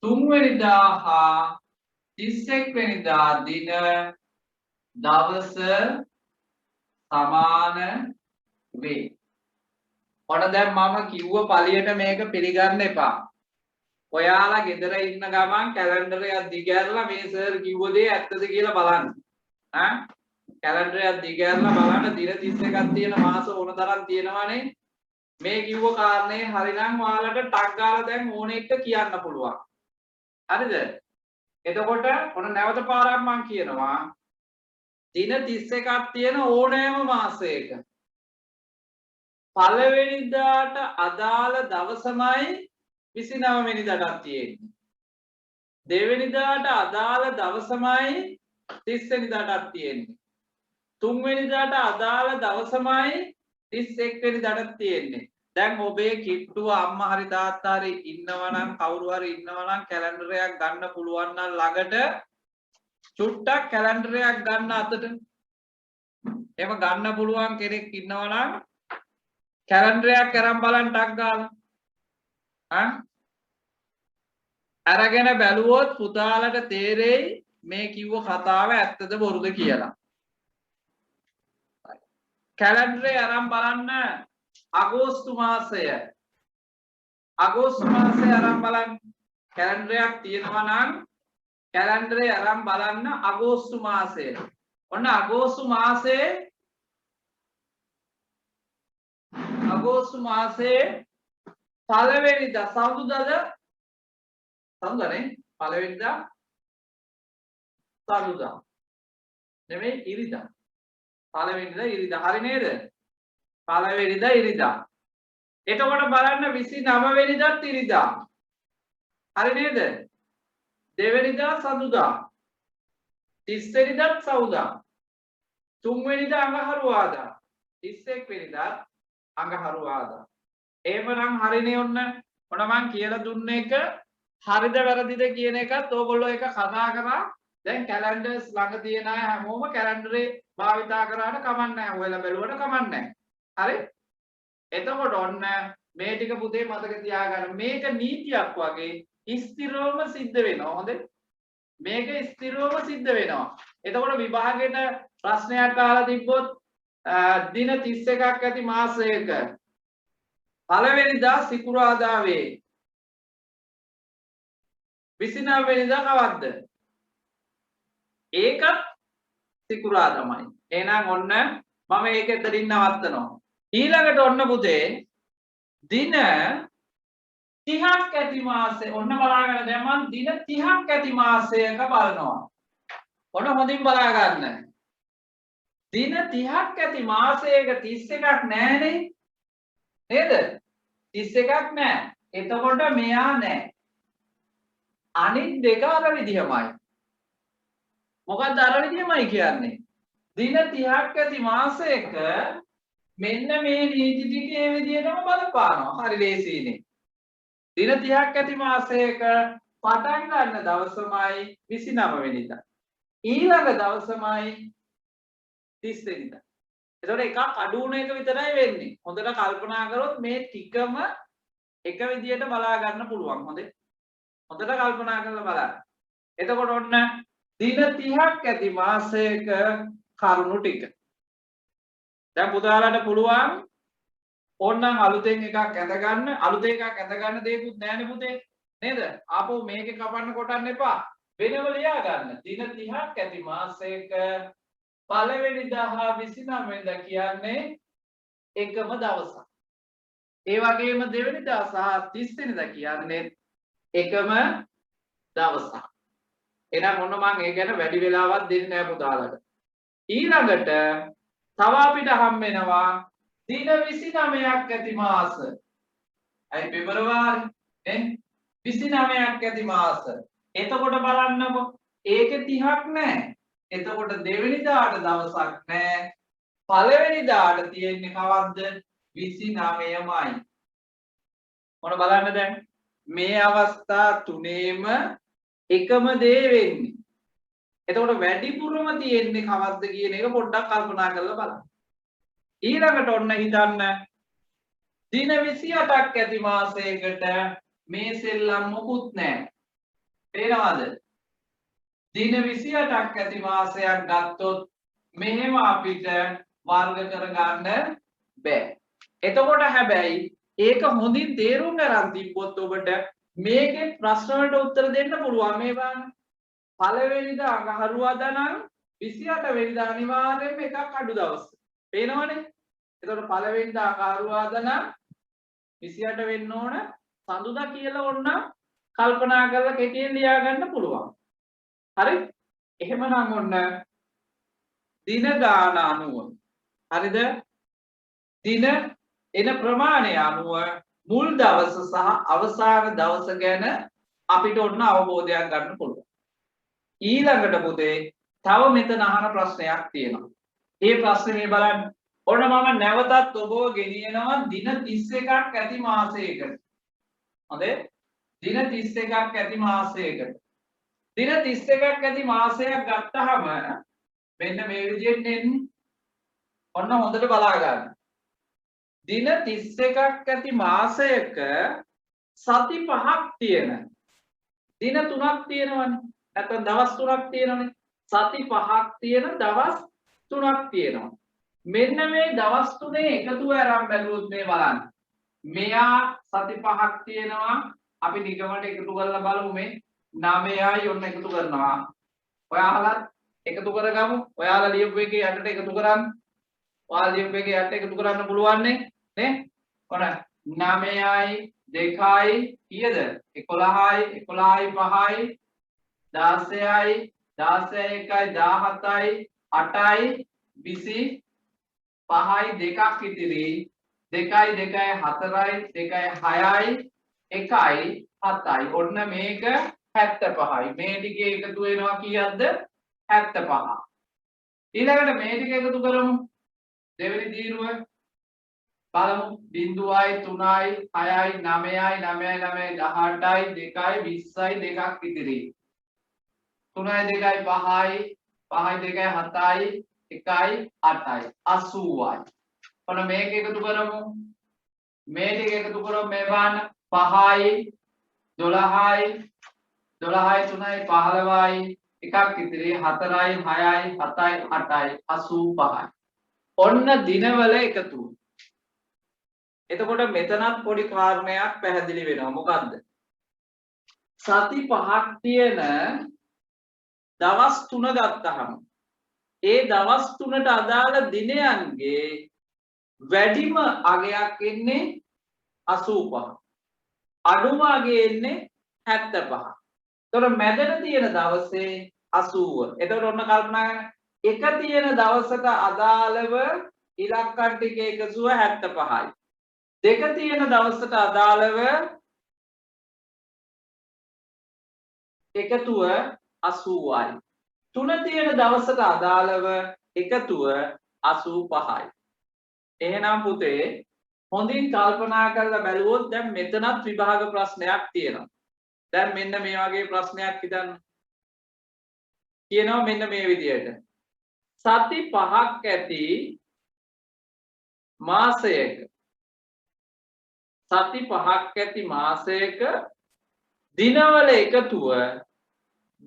3 වෙනිදා හා 31 වෙනිදා දින දවස සමාන වේ. ඔන්න දැන් මම කිව්ව පළියට මේක පිළිගන්න එපා. ඔයාලා ගෙදර ඉන්න ගමන් කැලෙන්ඩර් එකක් දිගහැරලා මේ සර් කිව්ව දේ ඇත්තද කියලා බලන්න. කැලෙන්ඩර් එකක් දිගහැරලා බලන්න දින 31ක් තියෙන මාස ඕන තරම් තියෙනවානේ. මේ කිව්ව කාරණේ හරිනම් ඔයාලට ටක් ගාලා දැන් ඕන එක කියන්න පුළුවන්. හරිද? එතකොට ඔන්න නැවත පාරක් මම කියනවා. දින 31ක් තියෙන ඕනෑම මාසයක පළවෙනිදාට අදාළ දවසමයි 29 වෙනිදාටත් තියෙන්නේ. දෙවෙනිදාට අදාළ දවසමයි 30 වෙනිදාටත් තියෙන්නේ. තුන්වෙනිදාට අදාළ දවසමයි 31 වෙනිදාටත් තියෙන්නේ. දැන් ඔබේ කිට්ටුව අම්මා හරි තාත්තා හරි ඉන්නවා නම් කවුරු හරි ඉන්නවා නම් කැලෙන්ඩරයක් ගන්න පුළුවන් නම් ළඟට චුට්ටක් කැලෙන්ඩරයක් ගන්න අතට. එහෙම ගන්න පුළුවන් කෙනෙක් ඉන්නවා නම් කැලෙන්ඩරයක් අරන් බලන්න ටක් ගාලා. අරගෙන බැලුවොත් පුතාලට තේරෙයි මේ කිව්ව කතාව ඇත්තද බොරුද කියලා. කැලෙන්ඩරේ අරන් බලන්න අගෝස්තු මාසය අරන් බලන්න. කැලෙන්ඩරයක් තියෙනවා නම් කැලෙන්ඩරේ අරන් බලන්න අගෝස්තු මාසය. ඔන්න අගෝස්තු මාසයේ පළවෙනිදා සඳුදාද සඳුදානේ පළවෙනිදා සඳුදා නෙමෙයි ඉරිදා. පළවෙනිදා ඉරිදා. හරි නේද? පළවෙනිදා ඉරිදා. එතකොට බලන්න 29 වෙනිදාත් ඉරිදා. හරි නේද? දෙවෙනිදා සඳුදා. 30 වෙනිදාත් සවුදා. තුන්වෙනිදා අඟහරුවාදා. 31 වෙනිදා අඟහරුවාදා. එහෙමනම් හරිනේ ඔන්න මම කියලා දුන්න එක හරිද වැරදිද කියන එකත් ඕගොල්ලෝ එක කතා කරා. දැන් කැලෙන්ඩර්ස් ළඟ තියෙන අය හැමෝම කැලෙන්ඩරේ භාවිතා කරාට කමක් නැහැ. ඔයාලා බැලුවට කමක් නැහැ. හරි? එතකොට ඔන්න මේ ටික පුතේ මතක තියාගන්න. මේක නීතියක් වගේ ස්ථිරවම සිද්ධ වෙනවා. හොඳේ? මේක ස්ථිරවම සිද්ධ වෙනවා. එතකොට විභාගෙට ප්‍රශ්නයක් අහලා තිබ්බොත් දින 31ක් ඇති මාසයක පළවෙනිදා සිකුරාදා වේ. 29 වෙනිදා කවද්ද? ඒකත් සිකුරාදාමයි. එහෙනම් ඔන්න මම ඒක එතනින් නවත්තනවා. ඊළඟට ඔන්න පුතේ දින 30ක් ඇති මාසේ ඔන්න බලාගන්න. දැන් මම දින 30ක් ඇති මාසයක බලනවා. ඔන්න හොඳින් බලා ගන්න. දින 30ක් ඇති මාසයක 31ක් නැහැනේ. නේද? 31ක් නැහැ. එතකොට මෙයා නැහැ. අනිත් දෙක අර විදිහමයි. මොකක්ද අර විදිහමයි කියන්නේ? දින 30ක් ඇති මාසයක මෙන්න මේ නීති ටික මේ විදිහටම බලපානවා. හරි ලේසියිනේ. දින 30ක් ඇති මාසයක පටන් ගන්න දවසමයි 29 වෙනිදා. ඊළඟ දවසමයි 30 වෙනිදා. එතකොට එකක් අඩු වුණ එක විතරයි වෙන්නේ. හොඳට කල්පනා කරොත් මේ ටිකම එක විදිහට බලා ගන්න පුළුවන්. හොඳේ. හොඳට කල්පනා කරලා බලන්න. එතකොට ඔන්න දින 30ක් ඇති මාසයක කරුණු ටික. දැන් පුතාලට පුළුවන් ඕනනම් අලුතෙන් එකක් ඇඳ ගන්න. අලුතෙන් එකක් ඇඳ ගන්න දෙයක්වත් නැහැනේ පුතේ. නේද? ආපහු මේකේ කපන්න කොටන්න එපා. වෙනම ලියා ගන්න. දින 30ක් ඇති මාසයක පළවෙනිදා හා 29 වෙනිදා කියන්නේ එකම දවසක්. ඒ වගේම දෙවෙනිදා සහ 30 වෙනිදා කියන්නේ එකම දවසක්. එහෙනම් ඔන්න මම ඒ ගැන වැඩි වෙලාවක් දෙන්නේ නැහැ පුතාලට. ඊළඟට තව අපිට හම් වෙනවා දින 29ක් ඇති මාස. අයි පෙබරවාරි නේ 29ක් ඇති මාස. එතකොට බලන්නකො ඒකේ 30ක් නැහැ. එතකොට දෙවෙනිදාට දවසක් නැහැ. පළවෙනිදාට තියෙන්නේ කවද්ද? 29මයි. මොන බලන්න දැන් මේ අවස්ථා තුනේම එකම දේ වෙන්නේ. එතකොට වැඩිපුරම තියෙන්නේ කවද්ද කියන එක පොඩ්ඩක් කල්පනා කරලා බලන්න. ඊළඟට ඔන්න හිතන්න දින 28ක් ඇති මාසයකට මේ සෙල්ලම් මොකුත් නැහැ. පේනවද? දින 28ක් ඇති මාසයක් ගත්තොත් මෙහෙම අපිට වර්ග කරගන්න බෑ. එතකොට හැබැයි ඒක හොඳින් තේරුම් ගන්න තිබ්බොත් ඔබට මේකේ ප්‍රශ්න වලට උත්තර දෙන්න පුළුවන්. මේ බලන්න. පළවෙනිදා අඟහරුවාදා නම් 28 වෙනිදා අනිවාර්යයෙන්ම එකක් අඩු දවස්. පේනවනේ? එතකොට පළවෙනිදා අඟහරුවාදා නම් 28 වෙන්න ඕන. සඳුදා කියලා ඕන කල්පනා කරලා කෙටියෙන් ලියා ගන්න පුළුවන්. හරි? එහෙමනම් ඔන්න දින ගාන අනුව හරිද? දින එන ප්‍රමාණය අනුව මුල් දවස සහ අවසාන දවස ගැන අපිට ඔන්න අවබෝධයක් ගන්න පුළුවන්. ඊළඟට පුතේ තව මෙතන අහන ප්‍රශ්නයක් තියෙනවා. ඒ ප්‍රශ්නේ මේ බලන්න. ඔන්න මම නැවතත් ඔබව ගෙනියනවා දින 31ක් ඇති මාසයකට. හොඳේ? දින 31ක් ඇති මාසයකට. දින 31ක් ඇති මාසයක් ගත්තාම මෙන්න මේ විදිහෙන් එන්නේ. ඔන්න හොඳට බලා ගන්න. දින 31ක් ඇති මාසයක සති 5ක් තියෙන. දින 3ක් තියෙනවනේ. නැත්නම් දවස් 3ක් තියෙනවනේ. සති 5ක් තියෙන දවස් 3ක් තියෙනවා. මෙන්න මේ දවස් 3 එකතුව අරන් බැලුවොත් මේ බලන්න. මෙයා සති 5ක් තියෙනවා. අපි නිගමනට එකතු කරලා බලමු මේ 9යි ඔන්න එකතු කරනවා. ඔයාලත් එකතු කරගමු. ඔයාලා ලියපු එකේ යටට එකතු කරන්න. ඔයාලා ලියපු එකේ යටට එකතු කරන්න පුළුවන් නේ? ඔන්න 9යි 2යි කීයද? 11යි 11යි 5යි 16යි 16යි 1යි 17යි 8යි 25යි දෙකක් ඉතිරි 2යි 2යි 4යි 2යි 6යි 1යි 7යි ඔන්න මේක 75යි මේ ටිකේ එකතු වෙනවා කීයක්ද 75 ඊළඟට මේ ටික එකතු කරමු දෙවෙනි තීරුව බලමු 0යි 3යි 6යි 9යි 9යි 9යි 18යි 2යි 20යි දෙකක් ඉතිරි 3යි 2යි 5යි 5යි 2යි 7යි 1යි 8යි 80යි ඔන්න මේක එකතු කරමු මේ ටික එකතු කරොත් මේ බලන්න 5යි 12යි 12යි 3යි 15යි එකක් ඉතිරි 4යි 6යි 7යි 8යි 85යි ඔන්න දිනවල එකතු එතකොට මෙතනත් පොඩි කාරණයක් පැහැදිලි වෙනවා මොකද්ද සති 5ක් තියෙන දවස් 3 ගත්තහම ඒ දවස් 3ට අදාළ දිනයන්ගේ වැඩිම අගයක් එන්නේ 85 අඩුම අගය එන්නේ 75 එතකොට මැදට තියෙන දවසේ 80 එතකොට ඔන්න කල්පනා කරන්න එක තියෙන දවසට අදාළව ඉලක්කම් ටික එකතුව 75යි දෙක තියෙන දවසට අදාළව එකතුව 80යි තුන තියෙන දවසට අදාළව එකතුව 85යි එහෙනම් පුතේ හොඳින් කල්පනා කරලා බැලුවොත් දැන් මෙතනත් විභාග ප්‍රශ්නයක් තියෙනවා දැන් මෙන්න මේ වගේ ප්‍රශ්නයක් හිතන්න කියනවා මෙන්න මේ විදියට සති 5ක් ඇති මාසයක සති 5ක් ඇති මාසයක දිනවල එකතුව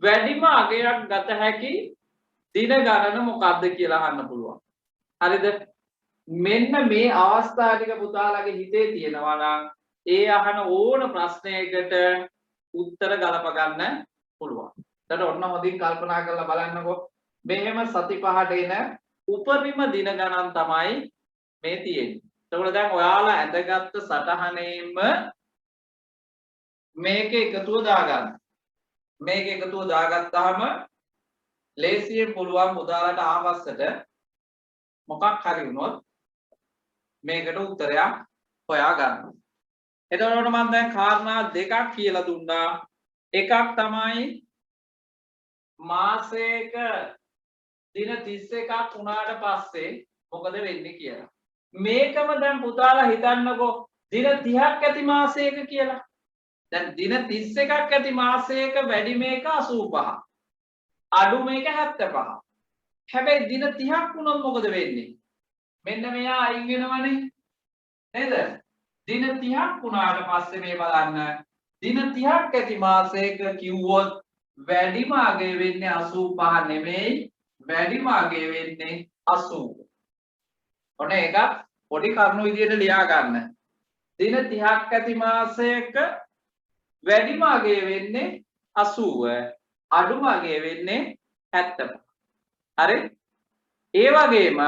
වැඩිම අගයක් ගත හැකි දින ගණන මොකක්ද කියලා අහන්න පුළුවන්. හරිද? මෙන්න මේ අවස්ථා ටික පුතාලගේ හිතේ තියෙනවා නම් ඒ අහන ඕන ප්‍රශ්නයකට උත්තර ගලප ගන්න පුළුවන්. එතකොට ඔන්න හොඳින් කල්පනා කරලා බලන්නකෝ. මෙහෙම සති 5ට එන උපරිම දින ගණන් තමයි මේ තියෙන්නේ. එතකොට දැන් ඔයාලා ඇඳගත්තු සටහනේම මේක එකතුව දාගන්න. මේක එකතුව දාගත්තාම ලේසියෙන් පුළුවන් පුතාලට ආපස්සට මොකක් හරි වුණොත් මේකට උත්තරයක් හොයා ගන්න. එතකොට මම දැන් කාරණා දෙකක් කියලා දුන්නා. එකක් තමයි මාසයක දින 31ක් වුණාට පස්සේ මොකද වෙන්නේ කියලා. මේකම දැන් පුතාලා හිතන්නකෝ දින 30ක් ඇති මාසයක කියලා. දැන් දින 31ක් ඇති මාසයක වැඩි මේක 85. අඩු මේක 75. හැබැයි දින 30ක් වුණොත් මොකද වෙන්නේ? මෙන්න මෙයා අයින් වෙනවනේ. නේද? දින 30ක් වුණාට පස්සේ මේ බලන්න. දින 30ක් ඇති මාසයක කිව්වොත් වැඩිම අගය වෙන්නේ 85 නෙමෙයි. වැඩිම අගය වෙන්නේ 80. ඔන්න ඒක පොඩි කරුණු විදියට ලියා ගන්න. දින 30ක් ඇති මාසයක වැඩිම අගය වෙන්නේ 80. අඩුම අගය වෙන්නේ 75. හරි? ඒ වගේම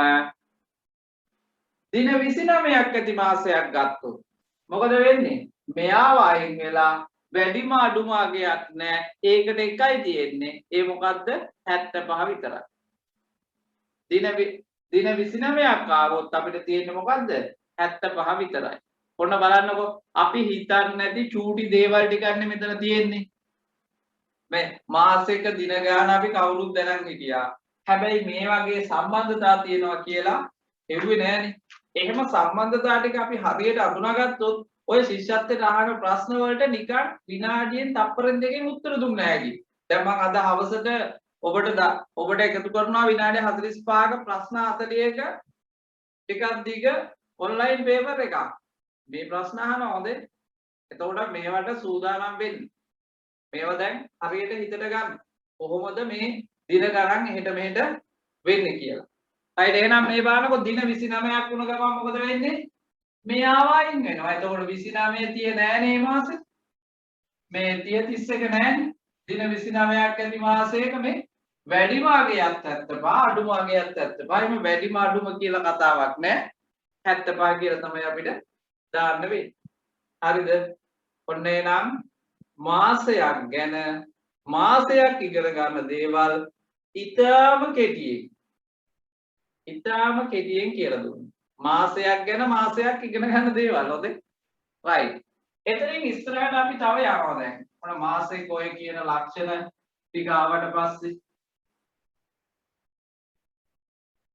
දින 29ක් ඇති මාසයක් ගත්තොත් මොකද වෙන්නේ? මෙයාව අයින් වෙලා වැඩිම අඩුම අගයක් නැහැ. ඒකට එකයි තියෙන්නේ. ඒ මොකද්ද? 75 විතරයි. දින 29ක් ආවොත් අපිට තියෙන්නේ මොකද්ද? 75 විතරයි. ඔන්න බලන්නකෝ අපි හිතන්නේ නැති චූටි දේවල් ටිකක් මෙතන තියෙන්නේ. මේ මාසෙක දින ගාන අපි කවුරුත් දැනන් හිටියා. හැබැයි මේ වගේ සම්බන්ධතා තියෙනවා කියලා හෙව්වේ නෑනේ. එහෙම සම්බන්ධතා ටික අපි හරියට අඳුනාගත්තොත් ඔය ශිෂ්‍යත්වයට අහන ප්‍රශ්න වලට නිකන් විනාඩියෙන් තප්පරෙන් දෙකකින් උත්තර දුන්නා හැකි. දැන් මම අද හවසට ඔබට එකතු කරනවා විනාඩි 45ක ප්‍රශ්න 40ක ටිකක් දිග ඔන්ලයින් පේපර් එකක්. මේ ප්‍රශ්න අහනවා හොඳේ. එතකොට මේවට සූදානම් වෙන්න. මේවා දැන් හරියට හිතට ගන්න. කොහොමද මේ දින ගණන් එහෙට මෙහෙට වෙන්නේ කියලා. හරිද? එහෙනම් මේ බලනකො දින 29ක් වුණ ගමන් මොකද වෙන්නේ? මේ ආවයින් වෙනවා. එතකොට 29 තිය නෑනේ මේ මාසේ. මේ 30 31 නෑනේ. දින 29ක් ඇති මාසයක මේ වැඩිම අගයක් 75 අඩුම අගයක් 75. එහෙනම් වැඩිම අඩුම කියලා කතාවක් නෑ. 75 කියලා තමයි අපිට දාන්න වෙන්නේ. හරිද? ඔන්න එනම් මාසයක් ගැන මාසයක් ඉගෙන ගන්න දේවල් ඊටාම කෙටියෙන් කියලා දුන්නා. මාසයක් ගැන මාසයක් ඉගෙන ගන්න දේවල් හොඳේ. right. එතනින් ඉස්සරහට අපි තව යනවා දැන්. මොන මාසෙක ඔය කියන ලක්ෂණ ටික ආවට පස්සේ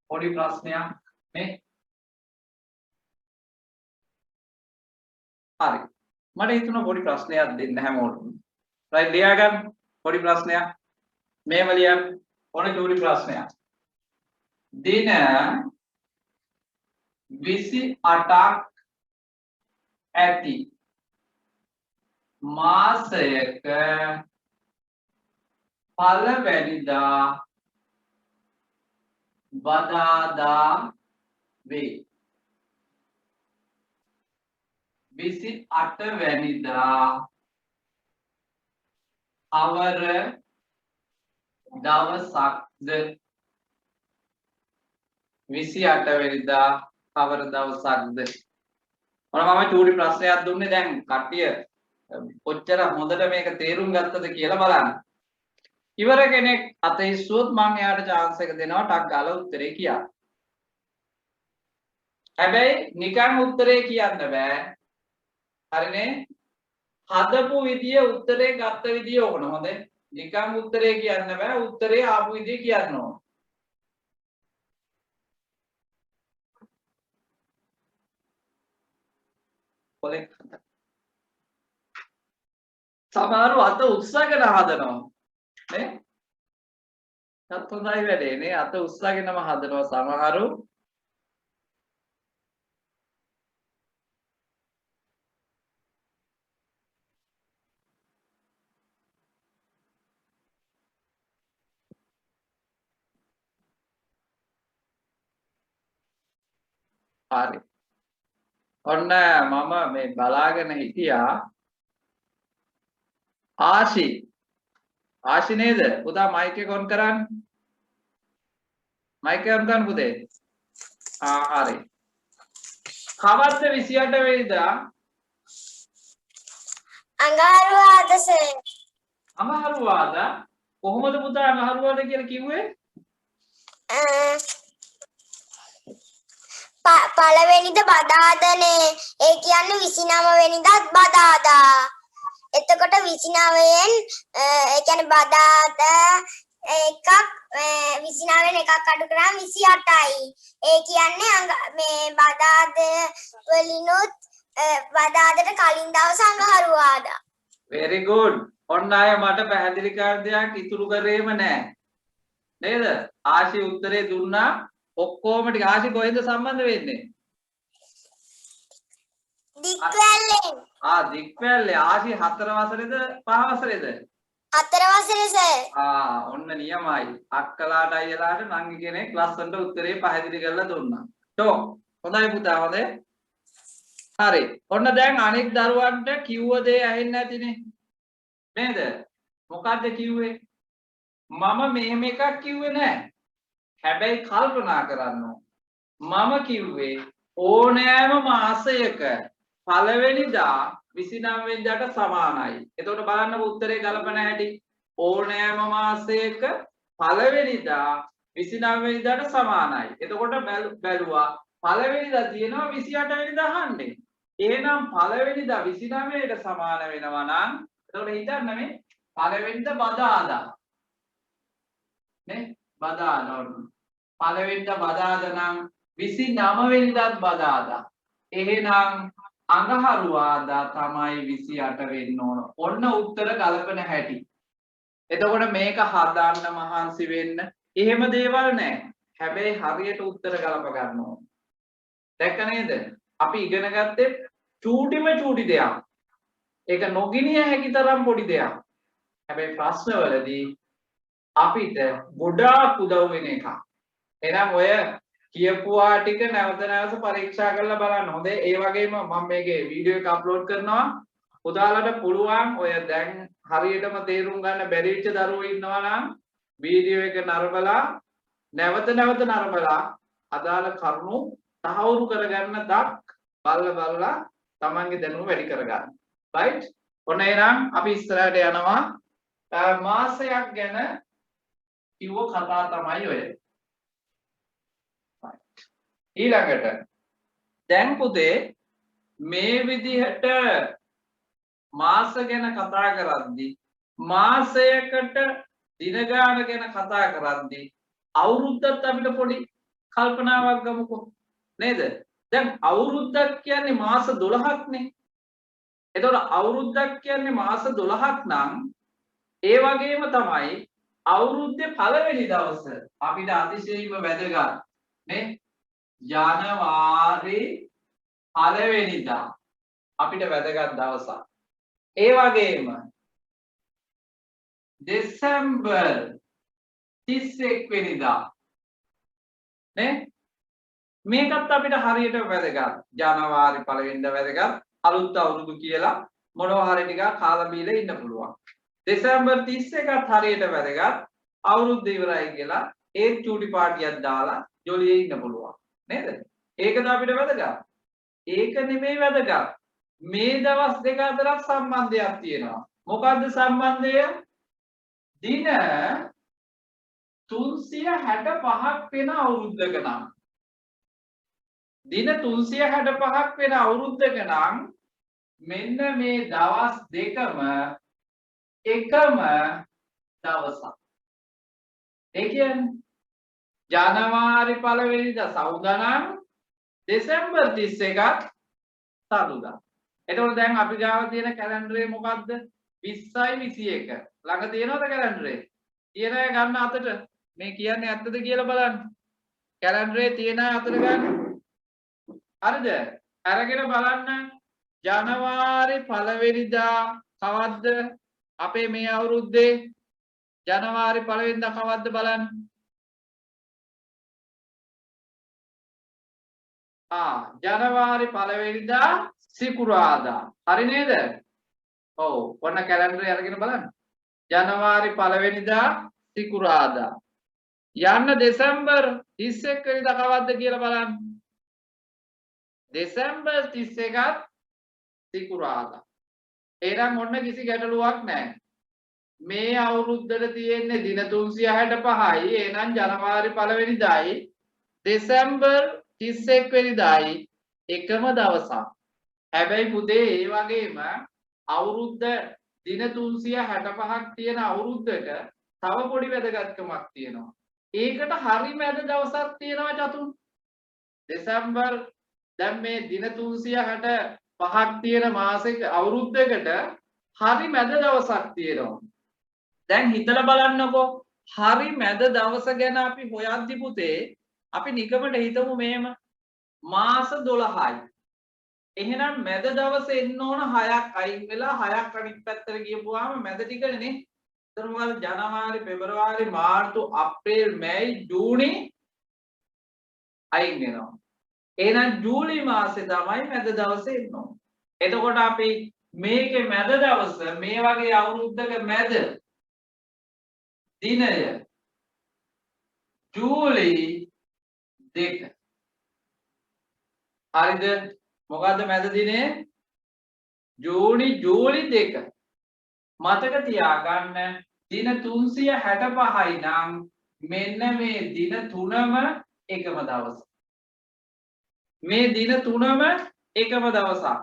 පොඩි ප්‍රශ්නයක් මේ. හරි. මට හිතුණා පොඩි ප්‍රශ්නයක් දෙන්න හැමෝටම. right ලියා ගන්න පොඩි ප්‍රශ්නයක්. මේව ලියන්න. ඕන චූටි ප්‍රශ්නයක්. දින 28ක් ඇති මාසයක පළවෙනිදා බදාදා වේ. 28 වැනිදා අවර දවසක්ද? 28 වෙනිදා කවර දවසක්ද? මම චූටි ප්‍රශ්නයක් දුන්නේ දැන් කට්ටිය කොච්චර හොඳට මේක තේරුම් ගත්තද කියලා බලන්න. ඉවර කෙනෙක් අතීස්සුවොත් මම එයාට chance එක දෙනවා ටක් ගාලා උත්තරේ කියන්න. හැබැයි නිකන් උත්තරේ කියන්න බෑ. හරිනේ? හදපු විදිය උත්තරේ ගත්ත විදිය ඕන. හොඳේ. නිකන් උත්තරේ කියන්න බෑ. උත්තරේ ආපු විදිය කියන්න ඕන. සමහරව අත උස්සගෙන හදනවා නේ? සත් හොඳයි වැඩේ නේ. අත උස්සගෙනම හදනවා සමහරු. හරි. ඔන්න මම මේ බලාගෙන හිටියා ආශි නේද? පුතා මයික් එක ඔන් කරන්න. මයික් එක ඔන් කරන්න පුතේ. හරි. කවද්ද 28 වෙනිදා? අඟහරුවාදා සර්. අඟහරුවාදා? කොහොමද පුතා අඟහරුවාදා කියලා කිව්වේ? පළවෙනිද බදාදනේ. ඒ කියන්නේ 29 වෙනිදාත් බදාදා. එතකොට 29න් ඒ කියන්නේ බදාදා එකක් 29න් එකක් අඩු කරාම 28යි. ඒ කියන්නේ මේ බදාද වලිනුත් බදාදට කලින් දවස අඟහරුවාදා. very good. ඔන්න අය මට පැහැදිලි කර දෙයක් ඉතුරු කරේම නැහැ. නේද? ආශි උත්තරේ දුන්නා. ඔක්කොම ටික ආශි කොහෙන්ද සම්බන්ධ වෙන්නේ? දික්වැල්ලෙන්. දික්වැල්ලේ. ආශි 4 වසරේද 5 වසරේද? 4 වසරේ සර්. ඔන්න නියමයි. අක්කලාට අයියලාට නංගි කෙනෙක් ලස්සනට උත්තරේ පැහැදිලි කරලා දුන්නා. ටෝ හොඳයි පුතා හොඳේ. හරි. ඔන්න දැන් අනෙක් දරුවන්ට කිව්ව දේ ඇහෙන්නේ නැතිනේ. නේද? මොකද්ද කිව්වේ? මම මෙහෙම එකක් කිව්වේ නෑ. හැබැයි කල්පනා කරන්න මම කිව්වේ ඕනෑම මාසයක පළවෙනිදා 29 වෙනිදාට සමානයි. එතකොට බලන්නකො උත්තරේ ගලපන හැටි. ඕනෑම මාසයක පළවෙනිදා 29 වෙනිදාට සමානයි. එතකොට බැලුවා පළවෙනිදා තියෙනවා 28 වෙනිදා අහන්නේ. එහෙනම් පළවෙනිදා 29ට සමාන වෙනවා නම් එතකොට හිතන්න මේ පළවෙනිදා බදාදා නේ බදාදා පළවෙනිදා බදාදා නම් 29 වෙනිදාත් බදාදා. එහෙනම් අඟහරුවාදා තමයි 28 වෙන්න ඕන. ඔන්න උත්තර ගලපන හැටි. එතකොට මේක හදාන්න මහන්සි වෙන්න එහෙම දේවල් නැහැ. හැබැයි හරියට උත්තර ගලප ගන්න ඕන. දැක්ක නේද? අපි ඉගෙන ගත්තේ චූටිම චූටි දෙයක්. ඒක නොගිනිය හැකි තරම් පොඩි දෙයක්. හැබැයි ප්‍රශ්නවලදී අපිට ගොඩාක් උදව් වෙන එකක්. එහෙනම් ඔය කියපුවා ටික නැවත නැවත පරීක්ෂා කරලා බලන්න. හොඳේ. ඒ වගේම මම මේකේ වීඩියෝ එක අප්ලෝඩ් කරනවා. ඔයාලට පුළුවන් ඔය දැන් හරියටම තේරුම් ගන්න බැරි වෙච්ච දරුවෝ ඉන්නවා නම් වීඩියෝ එක නරඹලා නැවත නැවත නරඹලා අදාළ කරුණු තහවුරු කරගන්න දක් බලලා තමන්ගේ දැනුම වැඩි කරගන්න. right? ඔන්න එහෙනම් අපි ඉස්සරහට යනවා. මාසයක් ගැන කිව්ව කතා තමයි ඔය. ඊළඟට දැන් පුතේ මේ විදිහට මාස ගැන කතා කරද්දී මාසයකට දින ගාන ගැන කතා කරද්දී අවුරුද්දත් අපිට පොඩි කල්පනාවක් ගමුකෝ නේද? දැන් අවුරුද්දක් කියන්නේ මාස 12ක්නේ. එතකොට අවුරුද්දක් කියන්නේ මාස 12ක් නම් ඒ වගේම තමයි අවුරුද්දේ පළවෙනි දවස අපිට අතිශයින්ම වැදගත් නේ? ජනවාරි පළවෙනිදා අපිට වැදගත් දවසක්. ඒ වගේම දෙසැම්බර් 31 වෙනිදා නේ? මේකත් අපිට හරියට වැදගත්. ජනවාරි පළවෙනිදා වැදගත්. අලුත් අවුරුදු කියලා මොනවා හරි ටිකක් කාලා බීලා ඉන්න පුළුවන්. දෙසැම්බර් 31ත් හරියට වැදගත්. අවුරුද්ද ඉවරයි කියලා ඒ චූටි පාටියක් දාලා ජොලියේ ඉන්න පුළුවන්. නේද? ඒකද අපිට වැදගත්. ඒක නෙමෙයි වැදගත්. මේ දවස් දෙක අතරක් සම්බන්ධයක් තියෙනවා. මොකද්ද සම්බන්ධය? දින 365ක් වෙන අවුරුද්දක නම් දින 365ක් වෙන අවුරුද්දක නම් මෙන්න මේ දවස් දෙකම එකම දවසක්. ඒ කියන්නේ ජනවාරි පළවෙනිදා සවුදා නම් දෙසැම්බර් 31ත් සතුදා. එතකොට දැන් අපි ගාව තියෙන කැලෙන්ඩරේ මොකද්ද? 20යි 21. ළඟ තියෙනවද කැලෙන්ඩරේ? තියෙන අය ගන්න අතට. මේ කියන්නේ ඇත්තද කියලා බලන්න. කැලෙන්ඩරේ තියෙන අය අතට ගන්න. හරිද? අරගෙන බලන්න ජනවාරි පළවෙනිදා කවද්ද? අපේ මේ අවුරුද්දේ ජනවාරි පළවෙනිදා කවද්ද බලන්න. ජනවාරි පළවෙනිදා සිකුරාදා. හරි නේද? ඔව්. ඔන්න කැලෙන්ඩරේ අරගෙන බලන්න. ජනවාරි පළවෙනිදා සිකුරාදා. යන්න දෙසැම්බර් 31 වෙනිදා කවද්ද කියලා බලන්න. දෙසැම්බර් 31ත් සිකුරාදා. එහෙනම් ඔන්න කිසි ගැටලුවක් නැහැ. මේ අවුරුද්දට තියෙන්නේ දින 365යි. එහෙනම් ජනවාරි පළවෙනිදායි දෙසැම්බර් 31 වෙනිදායි එකම දවසක්. හැබැයි පුතේ ඒ වගේම අවුරුද්ද දින 365ක් තියෙන අවුරුද්දක තව පොඩි වැදගත්කමක් තියෙනවා. ඒකට හරි මැද දවසක් තියෙනවා චතුන්. දෙසැම්බර් දැන් මේ දින 365ක් තියෙන මාසෙක අවුරුද්දකට හරි මැද දවසක් තියෙනවා. දැන් හිතලා බලන්නකෝ හරි මැද දවස ගැන අපි හොයද්දි පුතේ අපි නිකමට හිතමු මෙහෙම මාස 12යි. එහෙනම් මැද දවස් එන්න ඕන 6ක් අයින් වෙලා 6ක් අනිත් පැත්තට ගියපුවාම මැද ටිකනේ නේ. එතන මොකද ජනවාරි පෙබරවාරි මාර්තු අප්‍රේල් මැයි ජූනි අයින් වෙනවා. එහෙනම් ජූලි මාසේ තමයි මැද දවස් එන්න ඕන. එතකොට අපි මේකේ මැද දවස මේ වගේ අවුරුද්දක මැද දිනය ජූලි 2. හරිද? මොකද්ද මැද දිනේ? ජූනි ජූලි 2 මතක තියාගන්න දින 365යි නම් මෙන්න මේ දින තුනම එකම දවස. මේ දින තුනම එකම දවසක්.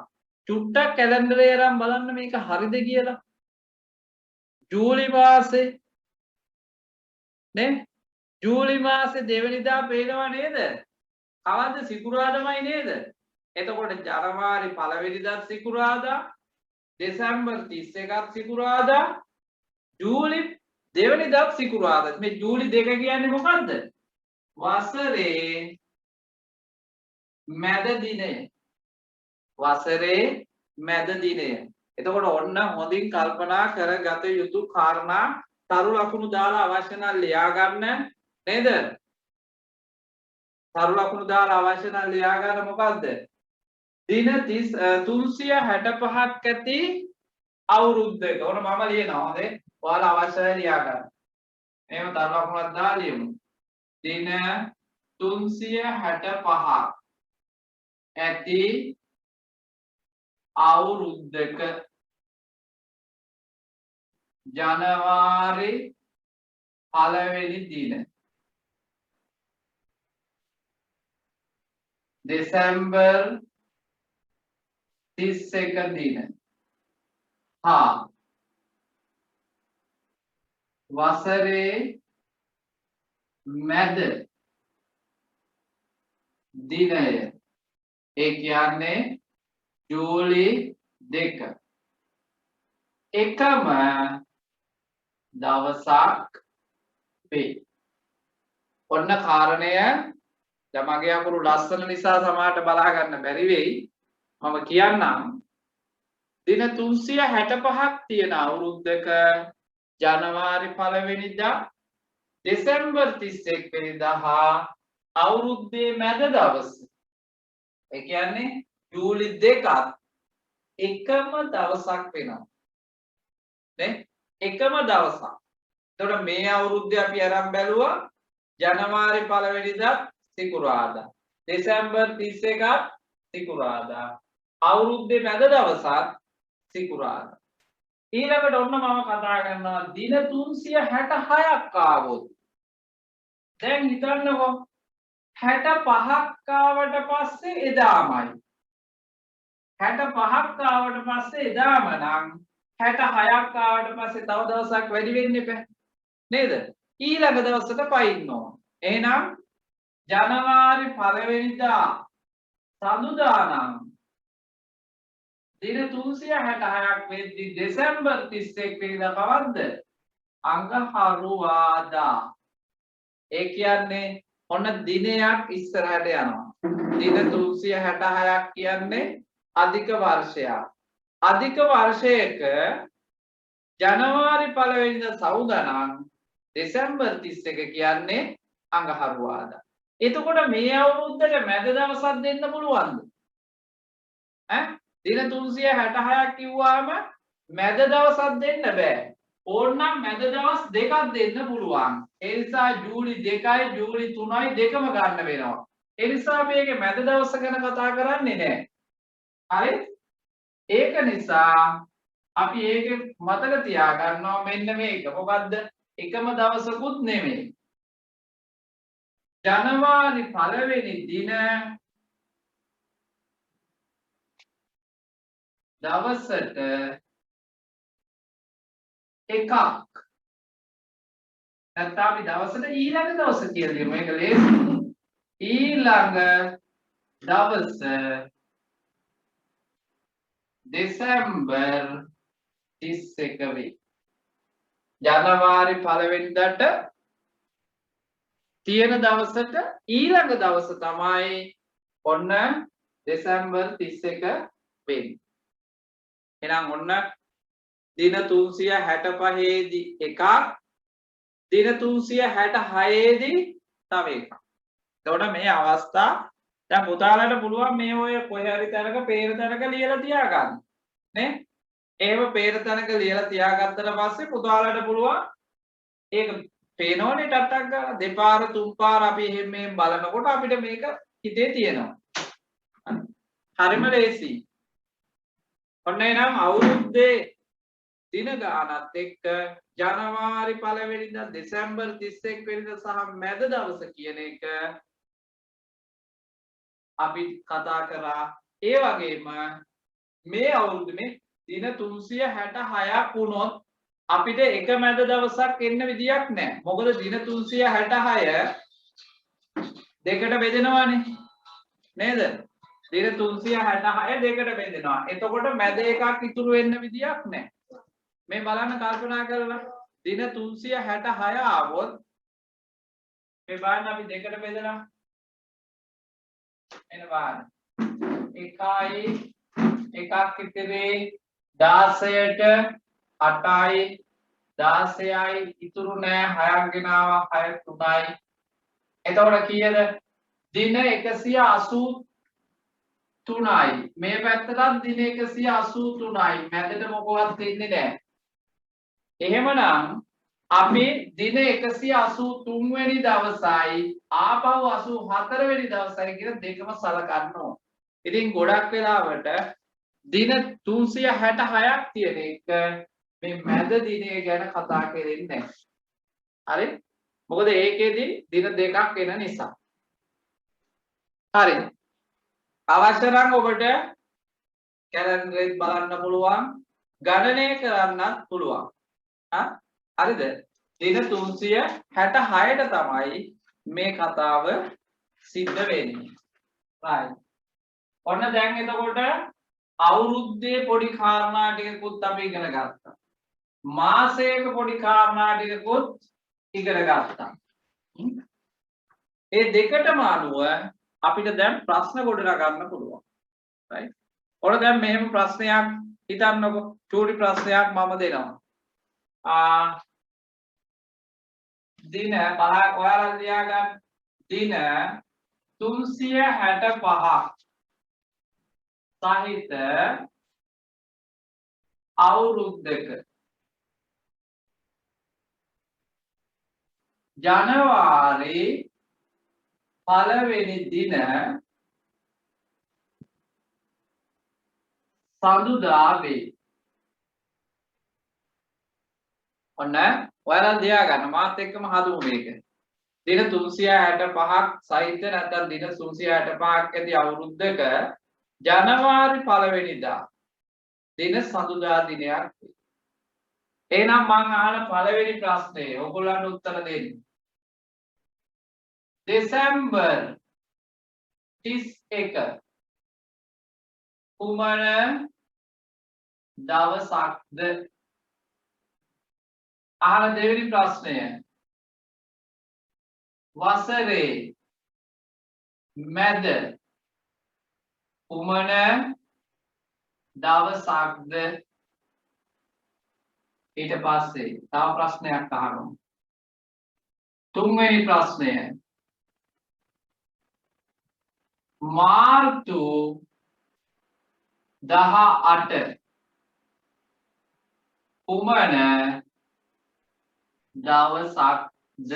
චුට්ටක් කැලෙන්ඩරේ අරන් බලන්න මේක හරිද කියලා. ජූලි මාසේ නේ ජූලි මාසේ දෙවෙනිදා පේනවා නේද? කවද්ද සිකුරාදාමයි නේද? එතකොට ජනවාරි පළවෙනිදා සිකුරාදා, දෙසැම්බර් 31ත් සිකුරාදා, ජූලි දෙවෙනිදා සිකුරාදා. මේ ජූලි 2 කියන්නේ මොකද්ද? වසරේ මැද දිනය. වසරේ මැද දිනය. එතකොට ඔන්න හොඳින් කල්පනා කරගත යුතු කාරණා තරු ලකුණු දාලා අවශ්‍ය නම් ලියා ගන්න නේද? තරු ලකුණු දාලා අවශ්‍ය නම් ලියා ගන්න මොකද්ද? දින 365ක් ඇති අවුරුද්දක. ඔන්න මම ලියනවා හොඳේ. ඔයාලා අවශ්‍යයි ලියා ගන්න. එහෙම තරු ලකුණක් දාලා ලියමු. දින 365ක් ඇති අවුරුද්දක ජනවාරි පළවෙනි දින, දෙසැම්බර් 31 දින හා වසරේ මැද දිනය. ඒ කියන්නේ ජූලි 2 එකම දවසක් වේ. ඔන්න කාරණය. දැන් මගේ අකුරු ලස්සන නිසා සමහරට බලා ගන්න බැරි වෙයි. මම කියන්නම්. දින 365ක් තියෙන අවුරුද්දක ජනවාරි 1 වෙනිදා, දෙසැම්බර් 31 වෙනිදා හා අවුරුද්දේ මැද දවස. ඒ කියන්නේ ජූලි 2ත් එකම දවසක් වෙනවා. නේ? එකම දවසක්. එතකොට මේ අවුරුද්දේ අපි අරන් බැලුවා ජනවාරි 1 වෙනිදා සිකුරාදා, දෙසැම්බර් 31ත් සිකුරාදා, අවුරුද්දේ මැද දවසත් සිකුරාදා. ඊළඟට ඔන්න මම කතා කරනවා දින 366ක් ආවොත්. දැන් හිතන්නකෝ 65ක් ආවට පස්සේ එදාමයි. 65ක් ආවට පස්සේ එදාම නම් 66ක් ආවට පස්සේ තව දවසක් වැඩි වෙන්න එපා. නේද? ඊළඟ දවසට පයින්න ඕන. එහෙනම් ජනවාරි 1 වෙනිදා සඳුදා නම් දින 366ක් වෙද්දි දෙසැම්බර් 31 වෙනිදා කවද්ද? අඟහරුවාදා. ඒ කියන්නේ ඔන්න දිනයක් ඉස්සරහට යනවා. දින 366ක් කියන්නේ අධික වර්ෂයක්. අධික වර්ෂයක ජනවාරි 1 වෙනිදා සවුදා නම් දෙසැම්බර් 31 කියන්නේ අඟහරුවාදා. එතකොට මේ අවුරුද්දට මැද දවසක් දෙන්න පුළුවන්ද? ඈ දින 366ක් කිව්වම මැද දවසක් දෙන්න බෑ. ඕනනම් මැද දවස් දෙකක් දෙන්න පුළුවන්. ඒ නිසා ජූලි 2යි ජූලි 3යි දෙකම ගන්න වෙනවා. ඒ නිසා මේකේ මැද දවස ගැන කතා කරන්නේ නැහැ. හරි? ඒක නිසා අපි ඒක මතක තියාගන්නවා මෙන්න මේක. මොකද්ද? එකම දවසකුත් නෙමෙයි. ජනවාරි 1 වෙනි දින දවසට එකක්. නැත්නම් අපි දවසට ඊළඟ දවස කියලා දෙමු. මේක ලේසි. ඊළඟ දවස දෙසැම්බර් 31 වෙනි. ජනවාරි 1 වෙනිදාට තියෙන දවසට ඊළඟ දවස තමයි ඔන්න දෙසැම්බර් 31 වෙන්නේ. එහෙනම් ඔන්න දින 365 දී එකක්, දින 366 දී තව එකක්. එතකොට මේ අවස්ථා දැන් පුතාලට පුළුවන් මේ ඔය කොහේ හරි තැනක පේන තැනක ලියලා තියාගන්න. නේ? එහෙම පේන තැනක ලියලා තියාගත්තට පස්සේ පුතාලට පුළුවන් ඒක පේනෝනේ ටට්ටක් ගාලා දෙපාර තුන් පාර අපි එහෙම මෙහෙම බලනකොට අපිට මේක හිතේ තියෙනවා. හරිම ලේසි. ඔන්න එහෙනම් අවුරුද්දේ දින ගානත් එක්ක ජනවාරි 1 වෙනිදා දෙසැම්බර් 31 වෙනිදා සහ මැද දවස කියන එක අපි කතා කරා. ඒ වගේම මේ අවුරුද්දේ දින 366ක් වුණොත් අපිට එක මැද දවසක් එන්න විදියක් නැහැ. මොකද දින 366 දෙකට බෙදෙනවානේ. නේද? දින 366 දෙකට බෙදෙනවා. එතකොට මැද එකක් ඉතුරු වෙන්න විදියක් නැහැ. මේ බලන්න කල්පනා කරලා දින 366 ආවොත් මේ බලන්න අපි දෙකට බෙදලා එන බලන්න. එකයි එකක් ඉතිරේ 16ට 8යි 16යි ඉතුරු නෑ 6ක් ගෙනාවා 6 3යි. එතකොට කීයද? දින 183යි. මේ පැත්තටත් දින 183යි. මැදට මොකවත් දෙන්නේ නෑ. එහෙමනම් අපි දින 183 වෙනි දවසයි ආපහු 84 වෙනි දවසයි කියන දෙකම සලකන්න ඕන. ඉතින් ගොඩක් වෙලාවට දින 366ක් තියෙන එක මේ මැද දිනය ගැන කතා කරන්නේ නැහැ. හරි? මොකද ඒකෙදි දින දෙකක් එන නිසා. හරි. අවශ්‍ය නම් ඔබට කැලෙන්ඩරෙත් බලන්න පුළුවන්, ගණනය කරන්නත් පුළුවන්. හරිද? දින 366ට තමයි මේ කතාව සිද්ධ වෙන්නේ. right. ඔන්න දැන් එතකොට අවුරුද්දේ පොඩි කාරණා ටිකකුත් අපි ඉගෙන ගත්තා. මාසයක පොඩි කාරණා ටිකකුත් ඉගෙන ගත්තා. ඒ දෙකටම අනුව අපිට දැන් ප්‍රශ්න ගොඩනගා ගන්න පුළුවන්. right. ඔන්න දැන් මෙහෙම ප්‍රශ්නයක් හිතන්නකෝ. චූටි ප්‍රශ්නයක් මම දෙනවා. දින බලන්න ඔයාලා ලියා ගන්න. දින 365ක් සහිත අවුරුද්දක ජනවාරි 1 වෙනි දින සඳුදා වේ. ඔන්න ඔයාලා ලියා ගන්න. මාත් එක්කම හදමු මේක. දින 365ක් සහිත නැත්නම් දින 365ක් ඇති අවුරුද්දක ජනවාරි 1 වෙනිදා දින සඳුදා දිනයක්. එහෙනම් මම අහන පළවෙනි ප්‍රශ්නේ ඔයගොල්ලන්ට උත්තර දෙන්න. දෙසැම්බර් 31 කුමන දවසක්ද? අහන දෙවෙනි ප්‍රශ්නය වසරේ මැද කුමන දවසක්ද? ඊට පස්සේ තව ප්‍රශ්නයක් අහනවා. තුන්වෙනි ප්‍රශ්නය මාර්තු 18 කුමන දවසක්ද?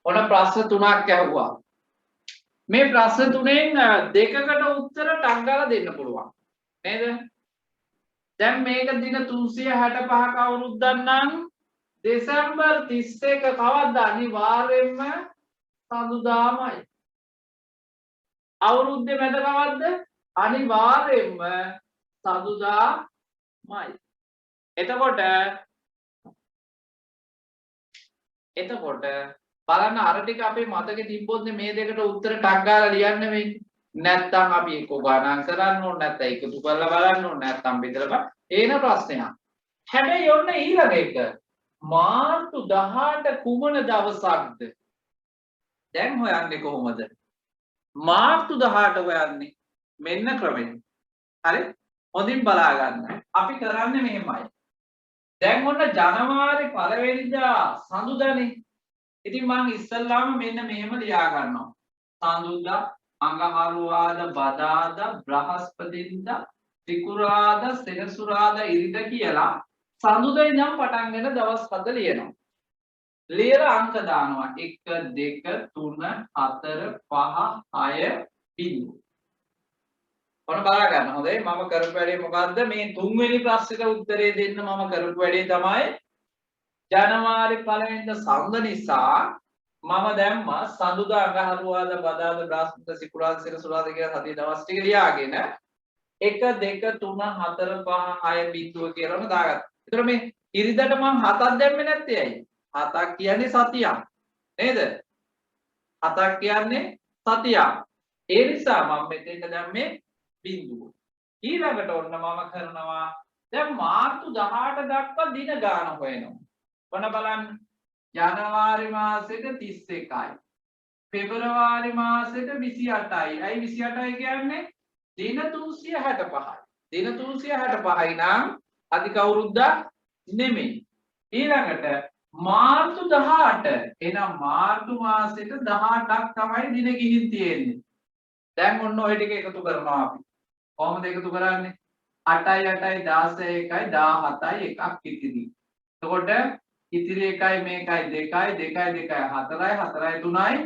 ඔන්න ප්‍රශ්න තුනක් ඇහුවා. මේ ප්‍රශ්න තුනෙන් දෙකකට උත්තර ටක් ගාලා දෙන්න පුළුවන්. නේද? දැන් මේක දින 365ක අවුරුද්දක් නම් දෙසැම්බර් 31 කවද්ද? අනිවාර්යයෙන්ම සඳුදාමයි. අවුරුද්දේ මැද කවද්ද? අනිවාර්යයෙන්ම සඳුදාමයි. එතකොට බලන්න අර ටික අපේ මතකෙ තිබ්බොත් මේ දෙකට උත්තර ටක් ගාලා ලියන්න වෙන්නේ. නැත්තම් අපි එක්ක ගණන් කරන්න ඕන, නැත්තම් එකතු කරලා බලන්න ඕන, නැත්තම් බෙදලා බලන්න. ඒන ප්‍රශ්නයක්. හැබැයි ඔන්න ඊළඟ එක මාර්තු 18 කුමන දවසක්ද? දැන් හොයන්නේ කොහොමද? මාර්තු 18 හොයන්නේ මෙන්න ක්‍රමයෙන්. හරි? හොඳින් බලා ගන්න. අපි කරන්නේ මෙහෙමයි. දැන් ඔන්න ජනවාරි 1 වෙනිදා සඳුදානේ. ඉතින් මම ඉස්සල්ලාම මෙන්න මෙහෙම ලියා ගන්නවා. සඳුදා, අඟහරුවාදා, බදාදා, බ්‍රහස්පතින්දා, ත්‍රිකුරාදා, සෙනසුරාදා, ඉරිදා කියලා සඳුදා ඉඳන් පටන් ගන්න දවස් පද ලියනවා. ලියලා අංක දානවා. 1 2 3 4 5 6 බිංදුව. ඔන්න බලා ගන්න හොඳයි මම කරපු වැඩේ මොකද්ද මේ තුන්වෙනි ප්‍රශ්නෙට උත්තරේ දෙන්න මම කරපු වැඩේ තමයි ජනවාරි 1 වෙනිදා සඳ නිසා මම දැම්මා සඳුදා අඟහරුවාදා බදාදා බ්‍රහස්පතින්දා සිකුරාදා සෙනසුරාදා කියලා සතිය දවස් ටික ලියාගෙන 1 2 3 4 5 6 බිඳුව කියලාම දාගත්තා. ඒතර මේ ඉරිදට මම 7ක් දැම්මේ නැත්තේ ඇයි? 7ක් කියන්නේ සතියක්. නේද? 7ක් කියන්නේ සතියක්. ඒ නිසා මම මෙතෙන්ට දැම්මේ බිඳුව. ඊළඟට ඔන්න මම කරනවා දැන් මාර්තු 18 දක්වා දින ගාන හොයනවා. ඔන්න බලන්න ජනවාරි මාසෙට 31යි. පෙබරවාරි මාසෙට 28යි. ඇයි 28යි කියන්නේ? දින 365යි. දින 365යි නම් අධික අවුරුද්දක් නෙමෙයි. ඊළඟට මාර්තු 18. එහෙනම් මාර්තු මාසෙට 18ක් තමයි දින ගිහින් තියෙන්නේ. දැන් ඔන්න ඔය ටික එකතු කරනවා අපි. කොහොමද එකතු කරන්නේ? 8යි 8යි 16යි 1යි 17යි එකක් ඉතිරි. එතකොට ඉතිරි එකයි මේකයි 2යි 2යි 2යි 4යි 4යි 3යි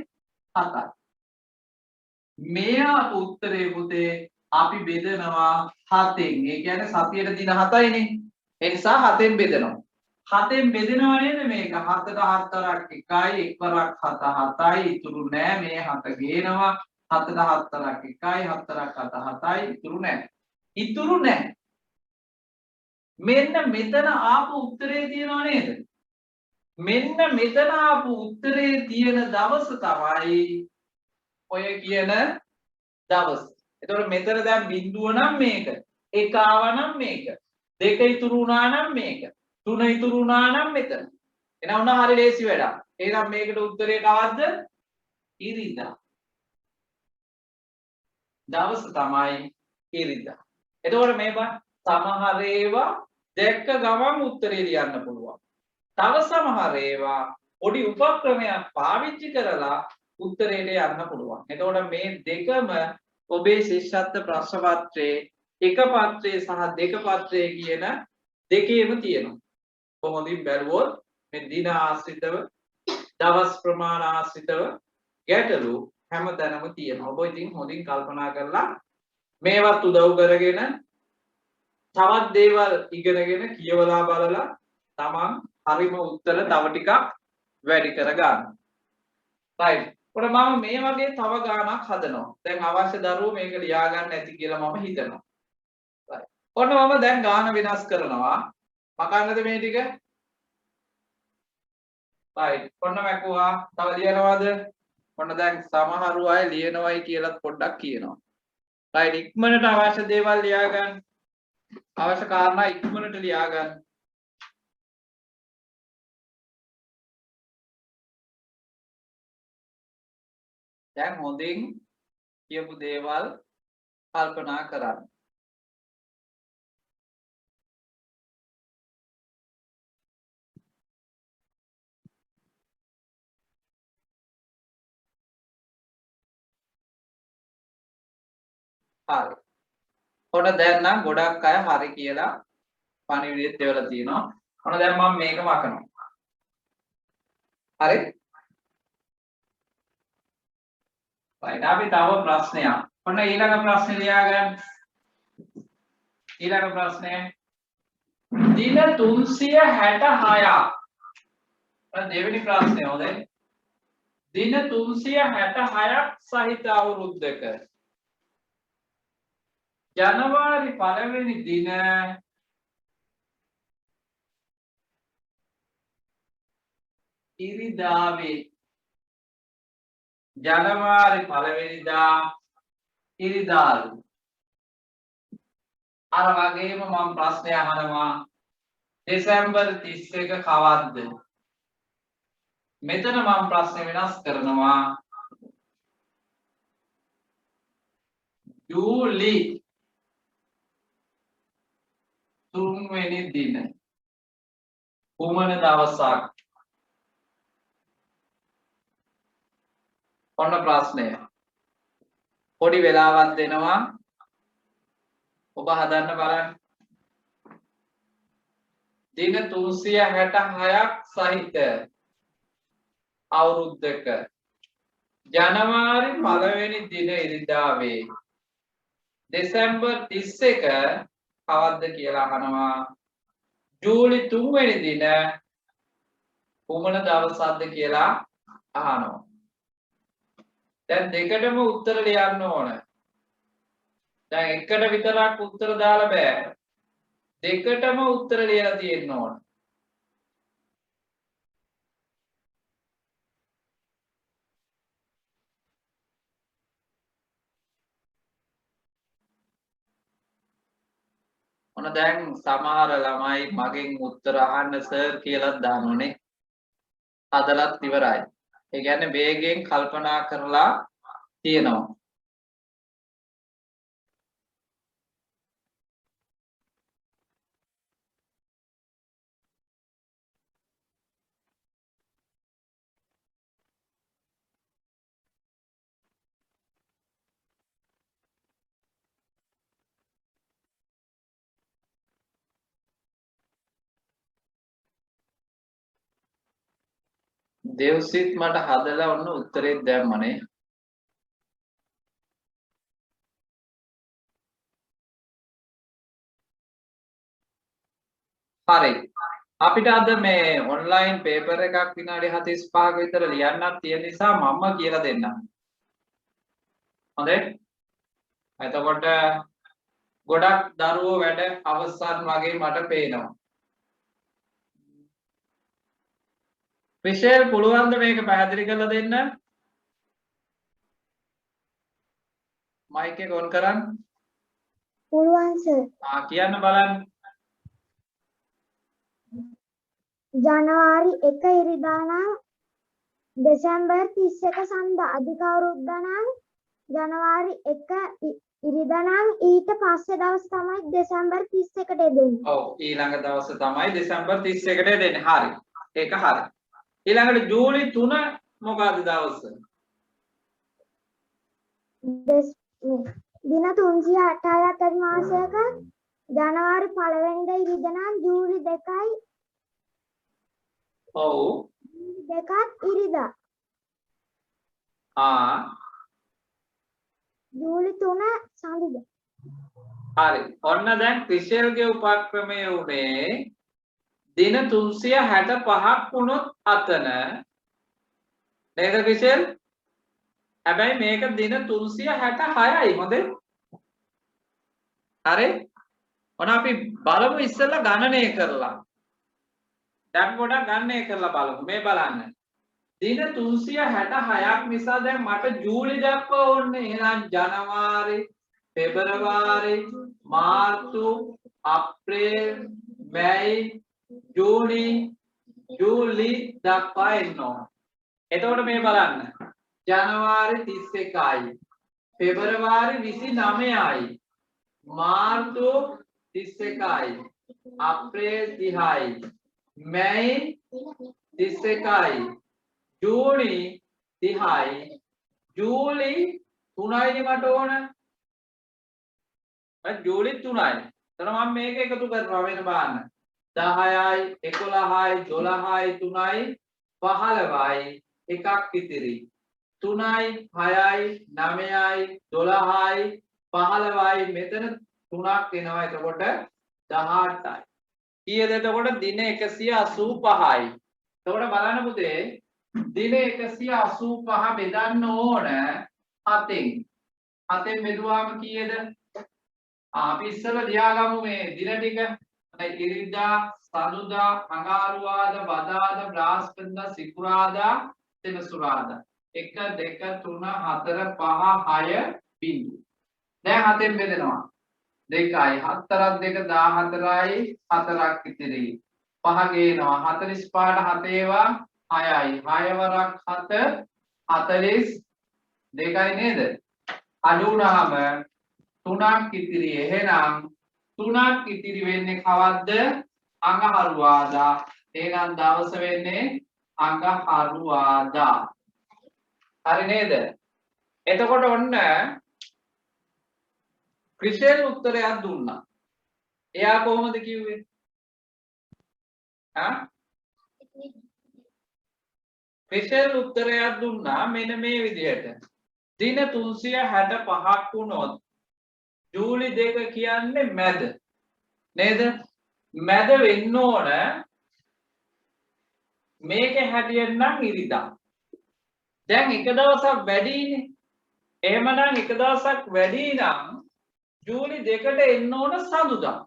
7යි. මේ උත්තරේ පුතේ අපි බෙදනවා 7න්. ඒ කියන්නේ සතියට දින 7යිනේ. ඒ නිසා 7න් බෙදනවා. 7න් බෙදනවා නේද මේක? 7ට 4ක් 1යි 1 වරක් 7 7යි ඉතුරු නෑ මේ 7 ගේනවා. 7ට 4ක් 1යි 4ක් 7 7යි ඉතුරු නෑ. ඉතුරු නෑ. මෙන්න මෙතන ආපු උත්තරේ තියනවා නේද? මෙන්න මෙතන ආපු උත්තරේ තියෙන දවස තමයි ඔය කියන දවස. එතකොට මෙතන දැන් බිඳුව නම් මේක. 1 ආවා නම් මේක. 2 ඉතුරු වුණා නම් මේක. 3 ඉතුරු වුණා නම් මෙතන. එහෙනම් උනා හරිය ලේසි වැඩක්. එහෙනම් මේකට උත්තරේ කවද්ද? ඉරිදා. දවස තමයි ඉරිදා. එතකොට මේ බා සමහර ඒවා දැක්ක ගමන් උත්තරේ ලියන්න පුළුවන්. තව සමහර ඒවා පොඩි උපක්‍රමයක් පාවිච්චි කරලා උත්තරේට යන්න පුළුවන්. එතකොට මේ දෙකම ඔබේ ශිෂ්‍යත්ව ප්‍රශ්න පත්‍රයේ එක පත්‍රයේ සහ දෙක පත්‍රයේ කියන දෙකේම තියෙනවා. කොහොමදින් බැලුවොත් මේ දින ආශ්‍රිතව දවස් ප්‍රමාණ ආශ්‍රිතව ගැටලු හැමතැනම තියෙනවා. ඔබ ඉතින් හොඳින් කල්පනා කරලා මේවත් උදව් කරගෙන තවත් දේවල් ඉගෙනගෙන කියවලා බලලා තමන් හරිම උත්තර තව ටිකක් වැඩි කරගන්න. right. ඔන්න මම මේ වගේ තව ගානක් හදනවා. දැන් අවශ්‍ය දරුවෝ මේක ලියා ගන්න ඇති කියලා මම හිතනවා. right. ඔන්න මම දැන් ගාන වෙනස් කරනවා. මකන්නද මේ ටික? right. ඔන්න මැකුවා. තව ලියනවද? ඔන්න දැන් සමහරු අය ලියනවයි කියලා පොඩ්ඩක් කියනවා. right. ඉක්මනට අවශ්‍ය දේවල් ලියා ගන්න. අවශ්‍ය කාරණා ඉක්මනට ලියා ගන්න. දැන් හොඳින් කියපු දේවල් කල්පනා කරන්න. හරි. ඔන්න දැන් නම් ගොඩක් අය හරි කියලා පණිවිඩය දෙවලා තියෙනවා. ඔන්න දැන් මම මේක මකනවා. හරි? right. අපි තව ප්‍රශ්නයක්. ඔන්න ඊළඟ ප්‍රශ්නේ ලියා ගන්න. ඊළඟ ප්‍රශ්නය දින 366ක්. ඔන්න දෙවෙනි ප්‍රශ්නය හොඳයි. දින 366ක් සහිත අවුරුද්දක ජනවාරි 1 වෙනි දින ඉරිදාවේ ජනවාරි 1 වෙනිදා ඉරිදාලු. අර වගේම මම ප්‍රශ්නය අහනවා දෙසැම්බර් 31 කවද්ද? මෙතන මම ප්‍රශ්නේ වෙනස් කරනවා. ජූලි 3 වෙනි දින කුමන දවසක්? ඔන්න ප්‍රශ්නය. පොඩි වෙලාවක් දෙනවා. ඔබ හදන්න බලන්න. දින 366ක් සහිත අවුරුද්දක ජනවාරි 1 වෙනි දින ඉරිදාවේ දෙසැම්බර් 31 කවද්ද කියලා අහනවා. ජූලි 3 වෙනි දින කුමන දවසක්ද කියලා අහනවා. දැන් දෙකටම උත්තර ලියන්න ඕන. දැන් එකට විතරක් උත්තර දාලා බෑ. දෙකටම උත්තර ලියලා තියෙන්න ඕන. ඔන්න දැන් සමහර ළමයි මගෙන් උත්තර අහන්න සර් කියලා දානෝනේ. හදලත් ඉවරයි. ඒ කියන්නේ වේගයෙන් කල්පනා කරලා තියෙනවා. දෙව්සිත් මට හදලා ඔන්න උත්තරේ දැම්මනේ. හරි. අපිට අද මේ ඔන්ලයින් පේපර් එකක් විනාඩි 45ක විතර ලියන්නක් තියෙන නිසා මම කියලා දෙන්නම්. හොඳයි. එතකොට ගොඩක් දරුවෝ වැඩ අවසන් වගේ මට පේනවා. විශේෂ පුළුවන් ද මේක පැහැදිලි කරලා දෙන්න? මයික් එක ඔන් කරන්න. පුළුවන් සර්. කියන්න බලන්න. ජනවාරි 1 ඉරිදා නම් දෙසැම්බර් 31 සඳ අධික අවුරුද්ද නම් ජනවාරි 1 ඉරිදා නම් ඊට පස්සේ දවස් තමයි දෙසැම්බර් 31ට දෙන්නේ. ඔව් ඊළඟ දවස තමයි දෙසැම්බර් 31ට දෙන්නේ. හරි. ඒක හරි. ඊළඟට ජූලි 3 මොකක්ද දවස? දින 366 අතර මාසයක ජනවාරි 1 වෙනිදා ඉරිදා නම් ජූලි 2යි ඔව් දෙකත් ඉරිදා. ජූලි 3 සඳුදා. හරි. ඔන්න දැන් ක්‍රිෂෙල්ගේ උපක්‍රමය උනේ දින 365ක් වුණොත් අතන නේද ක්‍රිෂෙල්? හැබැයි මේක දින 366යි හොඳේ. හරි. ඔන්න අපි බලමු ඉස්සෙල්ලා ගණනය කරලා. දැන් පොඩක් ගණනය කරලා බලමු. මේ බලන්න. දින 366ක් නිසා දැන් මට ජූලි දක්වා ඕනේ. එහෙනම් ජනවාරි, පෙබරවාරි, මාර්තු, අප්‍රේල්, මැයි, ජූනි, ජූලි දක්වා එන්න ඕන. එතකොට මේ බලන්න. ජනවාරි 31යි, පෙබරවාරි 29යි, මාර්තු 31යි, අප්‍රේල් 30යි, මැයි 31යි, ජූනි 30යි, ජූලි 3යි මට ඕන. ජූලි 3යි. එතන මම මේක එකතු කරනවා වෙන බලන්න. 10යි, 11යි, 12යි, 3යි, 15යි, එකක් ඉතිරි. 3යි, 6යි, 9යි, 12යි, 15යි මෙතන 3ක් එනවා. එතකොට 18යි. කීයද එතකොට? දින 185යි. එතකොට බලන්න පුතේ දින 185 බෙදන්න ඕන 7න්. 7න් බෙදුවාම කීයද? අපි ඉස්සෙල්ලා ලියාගමු මේ දින ටික. ඉරිදා, සඳුදා, අඟහරුවාදා, බදාදා, බ්‍රහස්පතින්දා, සිකුරාදා, සෙනසුරාදා. 1 2 3 4 5 6 බිංදු. දැන් 7න් බෙදෙනවා. 2යි 4ක් 2 14යි 4ක් ඉතිරි. 5 ගේනවා 45ට 7 ඒවා 6යි 6 වරක් 7 42යි නේද? අඩු වුණාම 3ක් ඉතිරි. එහෙනම් 3ක් ඉතිරි වෙන්නේ කවද්ද? අඟහරුවාදා. එහෙනම් දවස වෙන්නේ අඟහරුවාදා. හරි නේද? එතකොට ඔන්න ක්‍රිෂෙල් උත්තරයක් දුන්නා. එයා කොහොමද කිව්වේ? ක්‍රිෂෙල් උත්තරයක් දුන්නා මෙන්න මේ විදිහට. දින 365ක් වුණොත් ජූලි 2 කියන්නේ මැද නේද? මැද වෙන්න ඕන මේකේ හැටියෙන් නම් ඉරිදා. දැන් එක දවසක් වැඩිනේ. එහෙමනම් එක දවසක් වැඩි නම් ජූලි 2ට එන්න ඕන සඳුදා.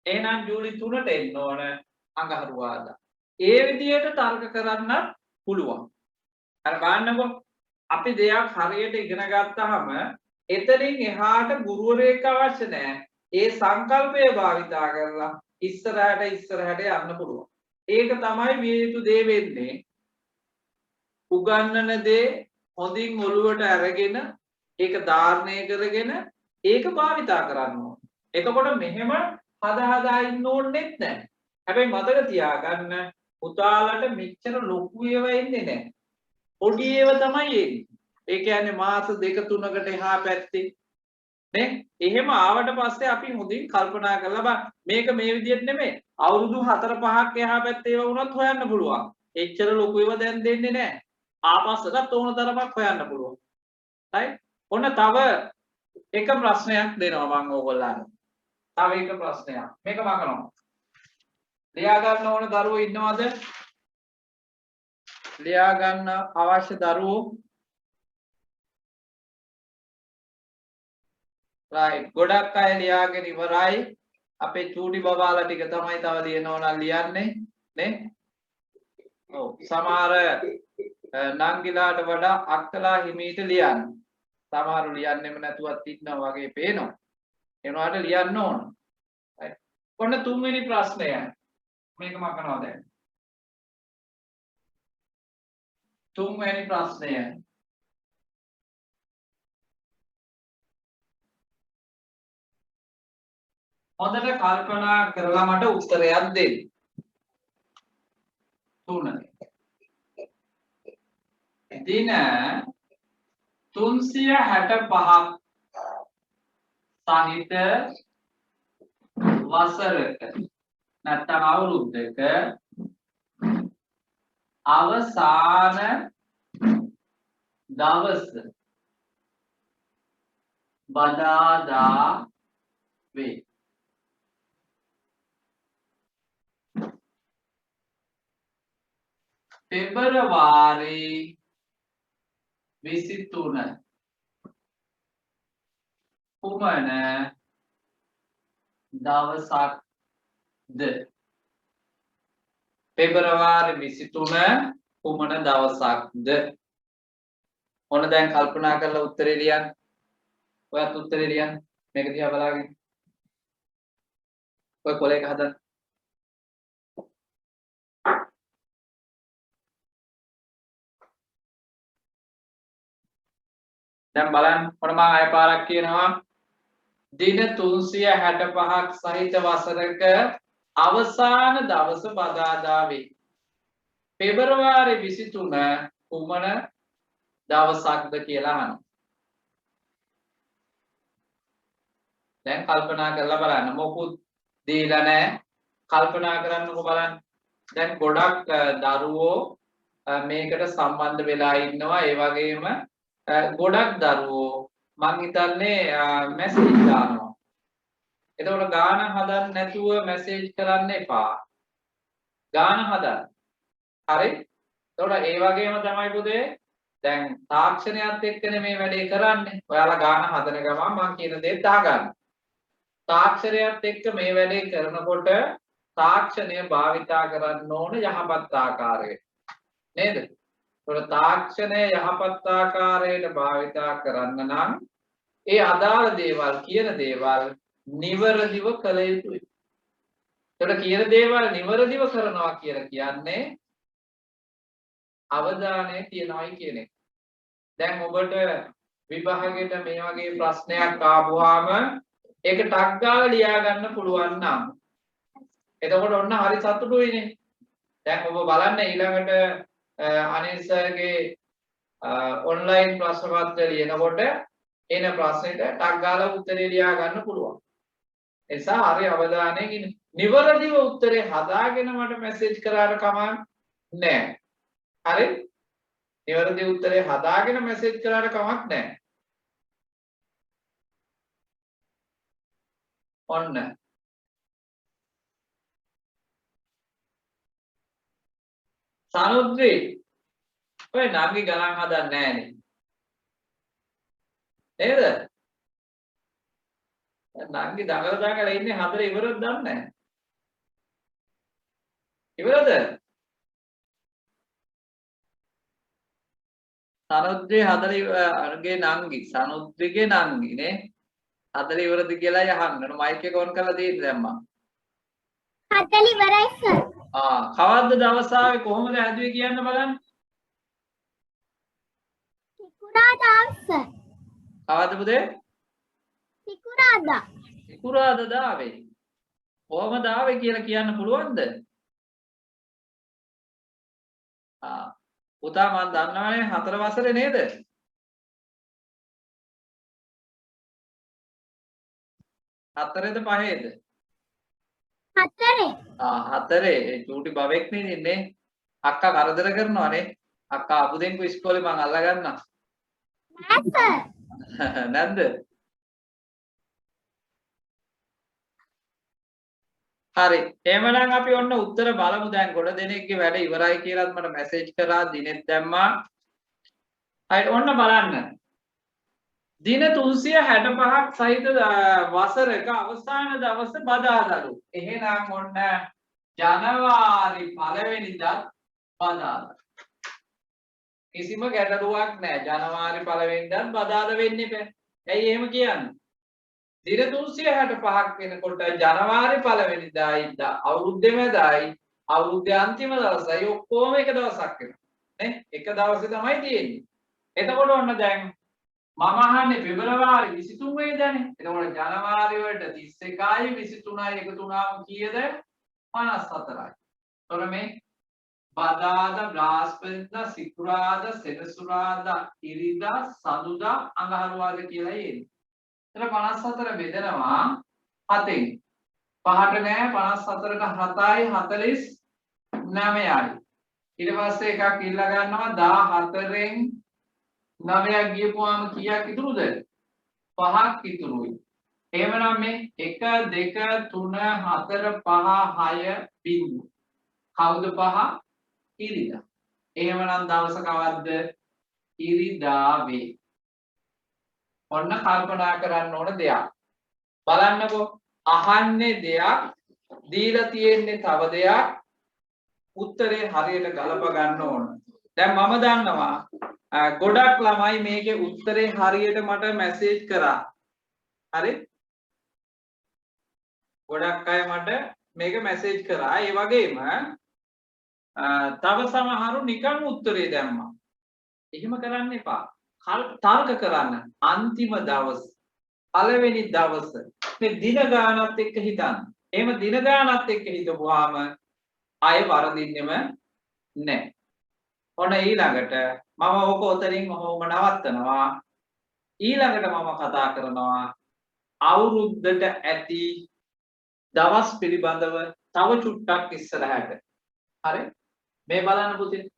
එහෙනම් ජූලි 3ට එන්න ඕන අඟහරුවාදා. ඒ විදිහට තර්ක කරන්න පුළුවන්. අර බලන්නකො අපි දෙයක් හරියට ඉගෙන ගත්තාම එතනින් එහාට ගුරුවරයෙක් අවශ්‍ය නැහැ. ඒ සංකල්පය භාවිතා කරලා ඉස්සරහට යන්න පුළුවන්. ඒක තමයි විය යුතු දේ වෙන්නේ. උගන්නන දේ හොඳින් ඔළුවට අරගෙන ඒක ධාරණය කරගෙන ඒක භාවිතා කරන්න ඕන. එතකොට මෙහෙම හදා ඉන්න ඕනෙත් නැහැ. හැබැයි මතක තියාගන්න පුතාලට මෙච්චර ලොකු ඒවා එන්නේ නැහැ. පොඩි ඒවා තමයි එන්නේ. ඒ කියන්නේ මාස 2-3කට එහා පැත්තේ නේ. එහෙම ආවට පස්සේ අපි හොඳින් කල්පනා කරලා බලන්න. මේක මේ විදිහට නෙමෙයි. අවුරුදු 4-5ක් එහා පැත්තේ ඒවා වුණත් හොයන්න පුළුවන්. එච්චර ලොකු ඒවා දැන් දෙන්නේ නැහැ. ආපස්සට ඕන තරමක් හොයන්න පුළුවන්. right? ඔන්න තව එක ප්‍රශ්නයක් දෙනවා මම ඕගොල්ලන්ට. තව එක ප්‍රශ්නයක්. මේක මකනවා. ලියා ගන්න ඕන දරුවෝ ඉන්නවද? ලියා ගන්න අවශ්‍ය දරුවෝ? right. ගොඩක් අය ලියාගෙන ඉවරයි. අපේ චූටි බබාලා ටික තමයි තව ලියනවා නම් ලියන්නේ නේ? ඔව්. සමහර නංගිලාට වඩා අක්කලා හිමීට ලියන්නේ. සමහරු ලියන්නෙම නැතුවත් ඉන්නවා වගේ පේනවා. ඒ වුණාට ලියන්න ඕන. right. ඔන්න තුන්වෙනි ප්‍රශ්නය. මේක මකනවා දැන්. තුන්වෙනි ප්‍රශ්නය. හොඳට කල්පනා කරලා මට උත්තරයක් දෙන්න. 3. දින 365ක් සහිත වසරක නැත්නම් අවුරුද්දක අවසාන දවස බදාදා වේ. පෙබරවාරි 23 කුමන දවසක්ද? පෙබරවාරි 23 කුමන දවසක්ද? ඔන්න දැන් කල්පනා කරලා උත්තරේ ලියන්න. ඔයත් උත්තරේ ලියන්න. මේක දිහා බලාගෙන. ඔය කොලේක හදන්න. දැන් බලන්න ඔන්න මම ආය පාරක් කියනවා. දින 365ක් සහිත වසරක අවසාන දවස බදාදා වේ. පෙබරවාරි 23 කුමන දවසක්ද කියලා අහනවා. දැන් කල්පනා කරලා බලන්න. මොකුත් දීලා නැහැ. කල්පනා කරන්නකෝ බලන්න. දැන් ගොඩක් දරුවෝ මේකට සම්බන්ධ වෙලා ඉන්නවා. ඒ වගේම ගොඩක් දරුවෝ මං හිතන්නේ මැසේජ් දානවා. එතකොට ගාන හදන්න නැතුව මැසේජ් කරන්න එපා. ගාන හදන්න. හරි? එතකොට ඒ වගේම තමයි පුතේ දැන් තාක්ෂණයත් එක්කනේ මේ වැඩේ කරන්නේ. ඔයාලා ගාන හදන ගමන් මං කියන දේ දාගන්න. තාක්ෂණයත් එක්ක මේ වැඩේ කරනකොට තාක්ෂණය භාවිතා කරන්න ඕන යහපත් ආකාරයට. නේද? ඒතකොට තාක්ෂණය යහපත් ආකාරයට භාවිතා කරන්න නම් ඒ අදාළ දේවල් කියන දේවල් නිවැරදිව කළ යුතුයි. ඒතකොට කියන දේවල් නිවැරදිව කරනවා කියලා කියන්නේ අවධානය තියනවායි කියන එක. දැන් ඔබට විභාගයට මේ වගේ ප්‍රශ්නයක් ආවම ඒක ටක් ගාලා ලියා ගන්න පුළුවන් නම් එතකොට ඔන්න හරි සතුටුයිනේ. දැන් ඔබ බලන්න ඊළඟට අනිල් සර්ගේ ඔන්ලයින් ප්‍රශ්න පත්‍රය ලියනකොට එන ප්‍රශ්නෙට ටක් ගාලා උත්තරේ ලියා ගන්න පුළුවන්. ඒ නිසා හරි අවධානයෙන් ඉන්න. නිවැරදිව උත්තරේ හදාගෙන මට මැසේජ් කරාට කමක් නැහැ. හරි? නිවැරදි උත්තරේ හදාගෙන මැසේජ් කරාට කමක් නැහැ. ඔන්න සනුද්‍රි ඔය නංගි ගණන් හදන්නේ නෑනේ නේද? නංගි දඟල ඉන්නේ 4 ඉවරද දන්නේ නැහැ. ඉවරද? සනුද්‍රි 4 අරගේ නංගි සනුද්‍රිගේ නංගි නේ 4 ඉවරද කියලායි අහන්න. මයික් එක ඔන් කරලා තියෙන්න දැන් මම. 40 ඉවරයි සර්. කවද්ද දවස් ආවේ කොහොමද හැදුවේ කියන්න බලන්න. සිකුරාදා සර්. කවද්ද පුතේ? සිකුරාදා. සිකුරාදා ආවේ. කොහමද ආවේ කියලා කියන්න පුළුවන්ද? පුතා මම දන්නවනේ 4 වසරේ නේද? හතරේද පහේද? 4. 4 චූටි බවෙක් නේ ඉන්නේ. අක්කා කරදර කරනවානේ. අක්කා අපු දෙන්කෝ ඉස්කෝලේ මං අල්ල ගන්නම්. නෑ සර්. නැද්ද? හරි. එහෙමනම් අපි ඔන්න උත්තර බලමු දැන් ගොඩ දෙනෙක්ගේ වැඩ ඉවරයි කියලාත් මට මැසේජ් කරා දිනෙත් දැම්මා. හරි ඔන්න බලන්න. දින 365ක් සහිත වසරක අවසාන දවස බදාදලු. එහෙනම් ඔන්න ජනවාරි 1 වෙනිදා බදාදා. කිසිම ගැටලුවක් නැහැ. ජනවාරි 1 වෙනිදා බදාදා වෙන්නේ නැහැ. ඇයි එහෙම කියන්නේ? දින 365ක් වෙනකොට ජනවාරි 1 වෙනිදායි අවුරුද්දේ මැදයි අවුරුද්දේ අන්තිම දවසයි ඔක්කොම එක දවසක් වෙනවා. නේ? එක දවසේ තමයි තියෙන්නේ. එතකොට ඔන්න දැන් මම අහන්නේ පෙබරවාරි 23 වෙනිදානේ. එතකොට ජනවාරි වලට 31යි 23යි එකතු වුණාම කීයද? 54යි. එතකොට මේ බදාදා බ්‍රහස්පතින්දා සිකුරාදා සෙනසුරාදා ඉරිදා සඳුදා අඟහරුවාදා කියලා එන්නේ. එතන 54 බෙදනවා 7ෙන්. 5ට නෑ 54ට 7යි 49යි. ඊට පස්සේ එකක් ඉල්ල ගන්නවා 14න් 9ක් ගියපුවාම කීයක් ඉතුරුද? 5ක් ඉතුරුයි. එහෙමනම් මේ 1 2 3 4 5 6 බිංදුව. කවුද 5? ඉරිදා. එහෙමනම් දවස කවද්ද? ඉරිදා වේ. ඔන්න කල්පනා කරන්න ඕන දෙයක්. බලන්නකෝ අහන්නේ දෙයක් දීලා තියෙන්නේ තව දෙයක් උත්තරේ හරියට ගලප ගන්න ඕන. දැන් මම දන්නවා ගොඩක් ළමයි මේකේ උත්තරේ හරියට මට මැසේජ් කරා. හරි? ගොඩක් අය මට මේක මැසේජ් කරා. ඒ වගේම තව සමහරු නිකන් උත්තරේ දැම්මා. එහෙම කරන්න එපා. තර්ක කරන්න අන්තිම දවස් පළවෙනි දවස මේ දින ගානත් එක්ක හිතන්න. එහෙම දින ගානත් එක්ක හිතපුවාම ආය වරදින්නෙම නැහැ. ඔන්න ඊළඟට මම ඕක උතරින් ඔහොම නවත්තනවා. ඊළඟට මම කතා කරනවා අවුරුද්දට ඇති දවස් පිළිබඳව තව චුට්ටක් ඉස්සරහට. හරි? මේ බලන්න පුතේ.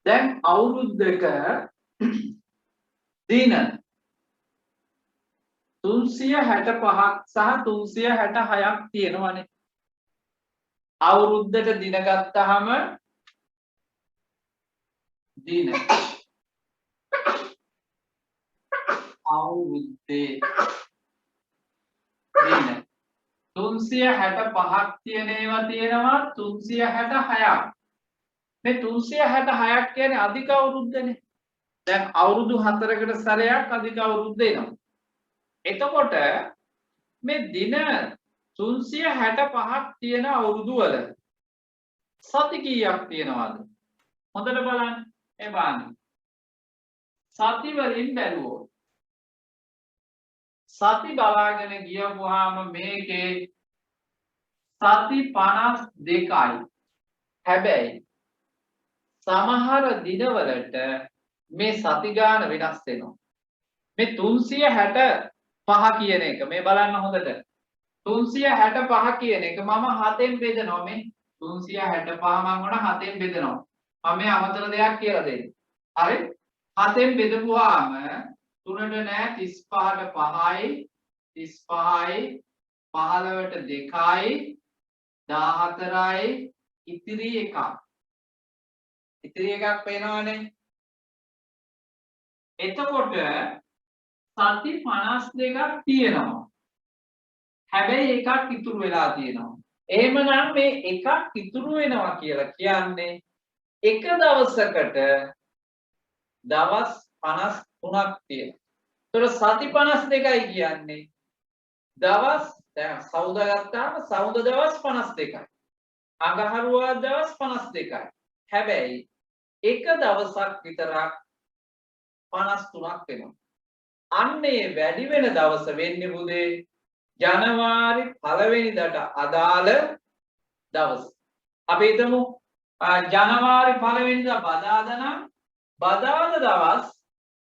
දැන් අවුරුද්දක දින 365ක් සහ 366ක් තියෙනවානේ. අවුරුද්දට දින ගත්තාම දින අවුරුද්දේ දින 365ක් තියෙන ඒවා තියෙනවා 366ක්. මේ 366ක් කියන්නේ අධික අවුරුද්දනේ. දැන් අවුරුදු 4කට සැරයක් අධික අවුරුද්ද එනවා. එතකොට මේ දින 365ක් තියෙන අවුරුදු වල සති කීයක් තියෙනවද? හොඳට බලන්න. ඒ බලන්න. සති වලින් බැලුවොත් සති බලාගෙන ගියපුවාම මේකේ සති 52යි. හැබැයි සමහර දිනවලට මේ සති ගාන වෙනස් වෙනවා. මේ 365 කියන එක මේ බලන්න හොඳට. 365 කියන එක මම 7ෙන් බෙදනවා මේ 365 මම උන 7ෙන් බෙදනවා. මම මේ අමතර දෙයක් කියලා දෙන්න. හරි? 7ෙන් බෙදපුවාම 3ට නෑ 35ට 5යි 35යි 15ට 2යි 14යි ඉතිරි එකක්. ඉතිරි එකක් පේනවනේ. එතකොට සති 52ක් තියෙනවා. හැබැයි එකක් ඉතුරු වෙලා තියෙනවා. එහෙමනම් මේ එකක් ඉතුරු වෙනවා කියලා කියන්නේ එක දවසකට දවස් 53ක් තියෙනවා. ඒතර සති 52යි කියන්නේ දවස් දැන් සවුදා ගත්තාම සවුදා දවස් 52යි. අඟහරුවාදා දවස් 52යි. හැබැයි එක දවසක් විතරක් 53ක් වෙනවා. අන්නේ වැඩි වෙන දවස වෙන්නේ පුතේ ජනවාරි 1 වෙනිදාට අදාළ දවස. අපි හිතමු ජනවාරි 1 වෙනිදා බදාදා නම් බදාදා දවස්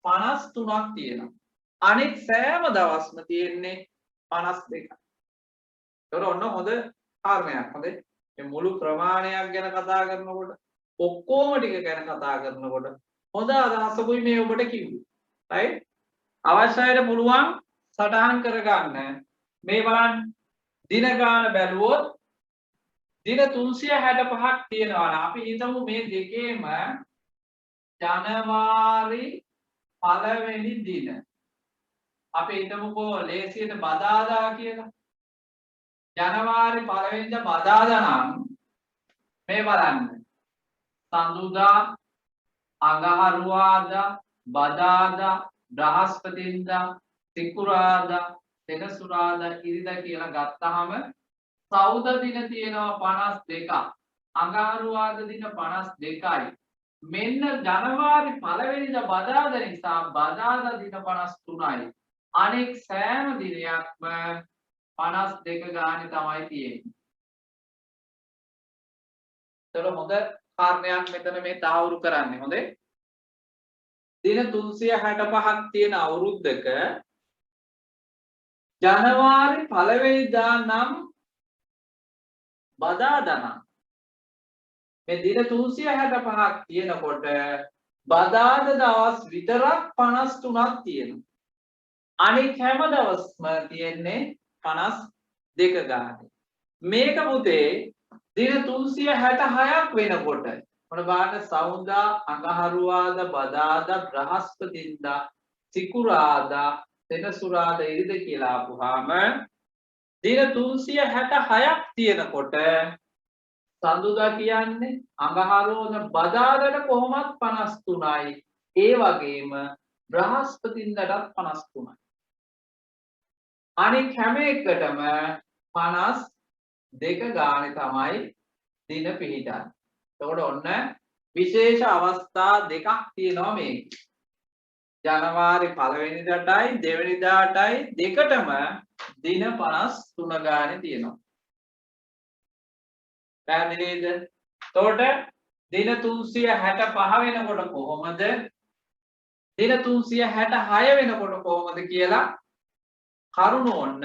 53ක් තියෙනවා. අනෙක් සෑම දවස්ම තියෙන්නේ 52යි. ඒතර ඔන්න හොඳ කාරණයක්. හොඳේ. මේ මුළු ප්‍රමාණයක් ගැන කතා කරනකොට ඔක්කොම ටික ගැන කතා කරනකොට හොඳ අදහසකුයි මේ ඔබට කිව්වේ. right? අවශ්‍යයට පුළුවන් සටහන් කරගන්න. මේ බලන්න දින ගාන බැලුවොත් දින 365ක් තියෙනවා නම් අපි හිතමු මේ දෙකේම ජනවාරි 1 වෙනි දින අපි හිතමුකෝ ලේසියට බදාදා කියලා. ජනවාරි 1 වෙනිදා බදාදා නම් මේ බලන්න සඳුදා අඟහරුවාදා බදාදා බ්‍රහස්පතින්දා සිකුරාදා සෙනසුරාදා ඉරිදා කියලා ගත්තාම සවුදා දින තියෙනවා 52ක් අඟහරුවාදා දින 52යි මෙන්න ජනවාරි 1 වෙනිදා බදාදා නිසා බදාදා දින 53යි අනෙක් සෑම දිනයක්ම 52 ගානේ තමයි තියෙන්නේ. ඒතර හොඳ කාරණයක් මෙතන මේ තාවුරු කරන්නේ. හොඳේ. දින 365ක් තියෙන අවුරුද්දක ජනවාරි 1 වෙනිදා නම් බදාදා නම් මේ දින 365ක් තියෙනකොට බදාදා දවස් විතරක් 53ක් තියෙනවා. අනික හැම දවසම තියෙන්නේ 52 ගානේ. මේක පුතේ දින 366ක් වෙනකොට මොන බලන්න සවුදා අඟහරුවාදා බදාදා බ්‍රහස්පතින්දා සිකුරාදා සෙනසුරාදා ඉරිදා කියලා ආපුවාම දින 366ක් තියෙනකොට සඳුදා කියන්නේ අඟහරුවාදා බදාදාට කොහොමත් 53යි ඒ වගේම බ්‍රහස්පතින්දාටත් 53යි අනික හැම එකටම 52 ගානේ තමයි දින පිහිටන්නේ. එතකොට ඔන්න විශේෂ අවස්ථා දෙකක් තියෙනවා මේක. ජනවාරි 1 වෙනිදාටයි 2 වෙනිදාටයි දෙකටම දින 53 ගානේ තියෙනවා. පැහැදිලිද? එතකොට දින 365 වෙනකොට කොහොමද? දින 366 වෙනකොට කොහොමද කියලා කරුණ ඔන්න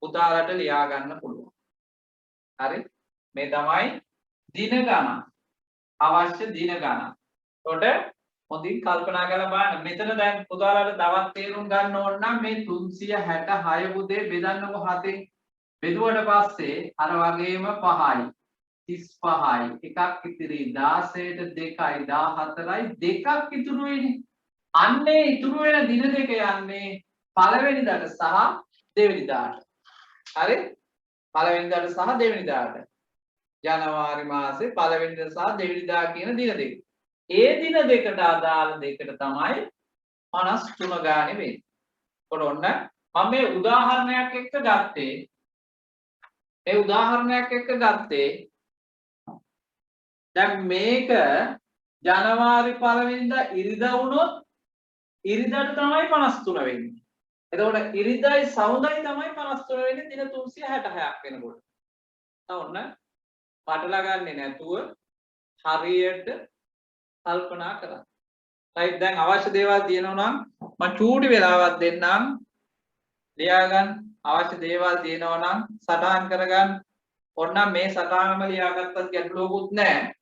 පුතාලට ලියා ගන්න පුළුවන්. හරි? මේ තමයි දින ගණන්. අවශ්‍ය දින ගණන්. එතකොට හොඳින් කල්පනා කරලා බලන්න. මෙතන දැන් පුතාලට තවත් තේරුම් ගන්න ඕන නම් මේ 366 පුතේ බෙදන්නකො 7න්. බෙදුවට පස්සේ අර වගේම 5යි 35යි එකක් ඉතිරි 16ට 2යි 14යි දෙකක් ඉතුරු වෙන්නේ. අන්නේ ඉතුරු වෙන දින දෙක යන්නේ පළවෙනිදාට සහ දෙවෙනිදාට. හරි? පළවෙනිදාට සහ දෙවෙනිදාට. ජනවාරි මාසේ පළවෙනිදා සහ දෙවෙනිදා කියන දින දෙක. ඒ දින දෙකට අදාළ දෙකට තමයි 53 ගානේ වෙන්නේ. ඒකට ඔන්න මම මේ උදාහරණයක් එක්ක ගත්තේ. මේ උදාහරණයක් එක්ක ගත්තේ දැන් මේක ජනවාරි 1 වෙනිදා ඉරිදා වුණොත් ඉරිදාට තමයි 53 වෙන්නේ. එතකොට ඉරිදායි සවුදායි තමයි 53 වෙන්නේ දින 366ක් වෙනකොට. ඔන්න පටල ගන්නේ නැතුව හරියට කල්පනා කරන්න. right දැන් අවශ්‍ය දේවල් තියෙනවා නම් මම චූටි වෙලාවක් දෙන්නම්. ලියා ගන්න. අවශ්‍ය දේවල් තියෙනවා නම් සටහන් කරගන්න. ඕනනම් මේ සටහනම ලියාගත්තත් ගැටලුවකුත් නැහැ.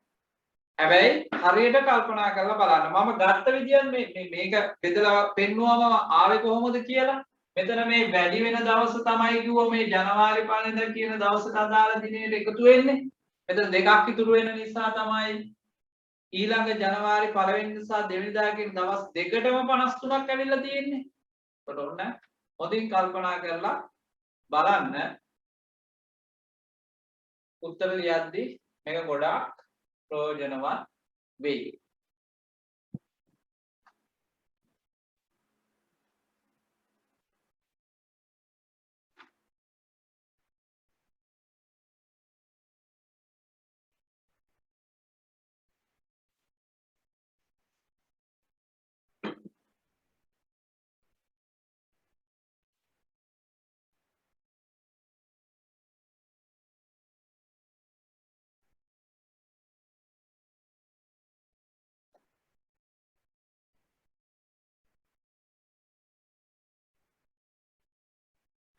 හැබැයි හරියට කල්පනා කරලා බලන්න. මම ගත්ත විදියට මේක බෙදලා පෙන්නුවම ආවේ කොහොමද කියලා මෙතන මේ වැඩි වෙන දවස තමයි කිව්ව මේ ජනවාරි 5 වෙනිදා කියන දවසට අදාළ දිනේට එකතු වෙන්නේ. මෙතන දෙකක් ඉතුරු වෙන නිසා තමයි ඊළඟ ජනවාරි 1 වෙනිදා සහ 2 වෙනිදා කියන දවස් දෙකටම 53ක් ඇවිල්ලා තියෙන්නේ. ඒකට ඔන්න හොඳින් කල්පනා කරලා බලන්න උත්තර ලියද්දි මේක ගොඩාක් ප්‍රයෝජනවත් වෙයි.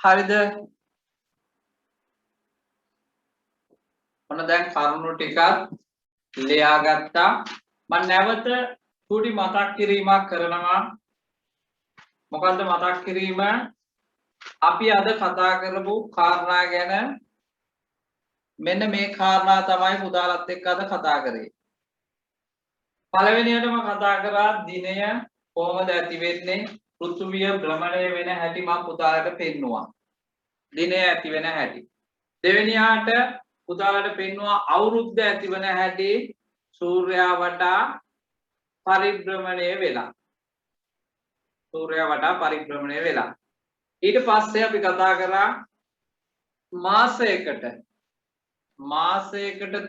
හරිද? ඔන්න දැන් කරුණු ටිකක් ලියාගත්තා. මම නැවත චූටි මතක් කිරීමක් කරනවා. මොකද්ද මතක් කිරීම? අපි අද කතා කරපු කාරණා ගැන මෙන්න මේ කාරණා තමයි පුතාලත් එක්ක අද කතා කරේ. පළවෙනියටම කතා කරා දිනය කොහොමද ඇති වෙන්නේ? පෘථුවිය භ්‍රමණය වෙන හැටි මම පුතාලට පෙන්නුවා. දිනය ඇති වෙන හැටි. දෙවෙනියාට පුතාලට පෙන්නුවා අවුරුද්ද ඇති වෙන හැටි සූර්යයා වටා පරිභ්‍රමණය වෙලා. සූර්යයා වටා පරිභ්‍රමණය වෙලා. ඊට පස්සේ අපි කතා කරා මාසයකට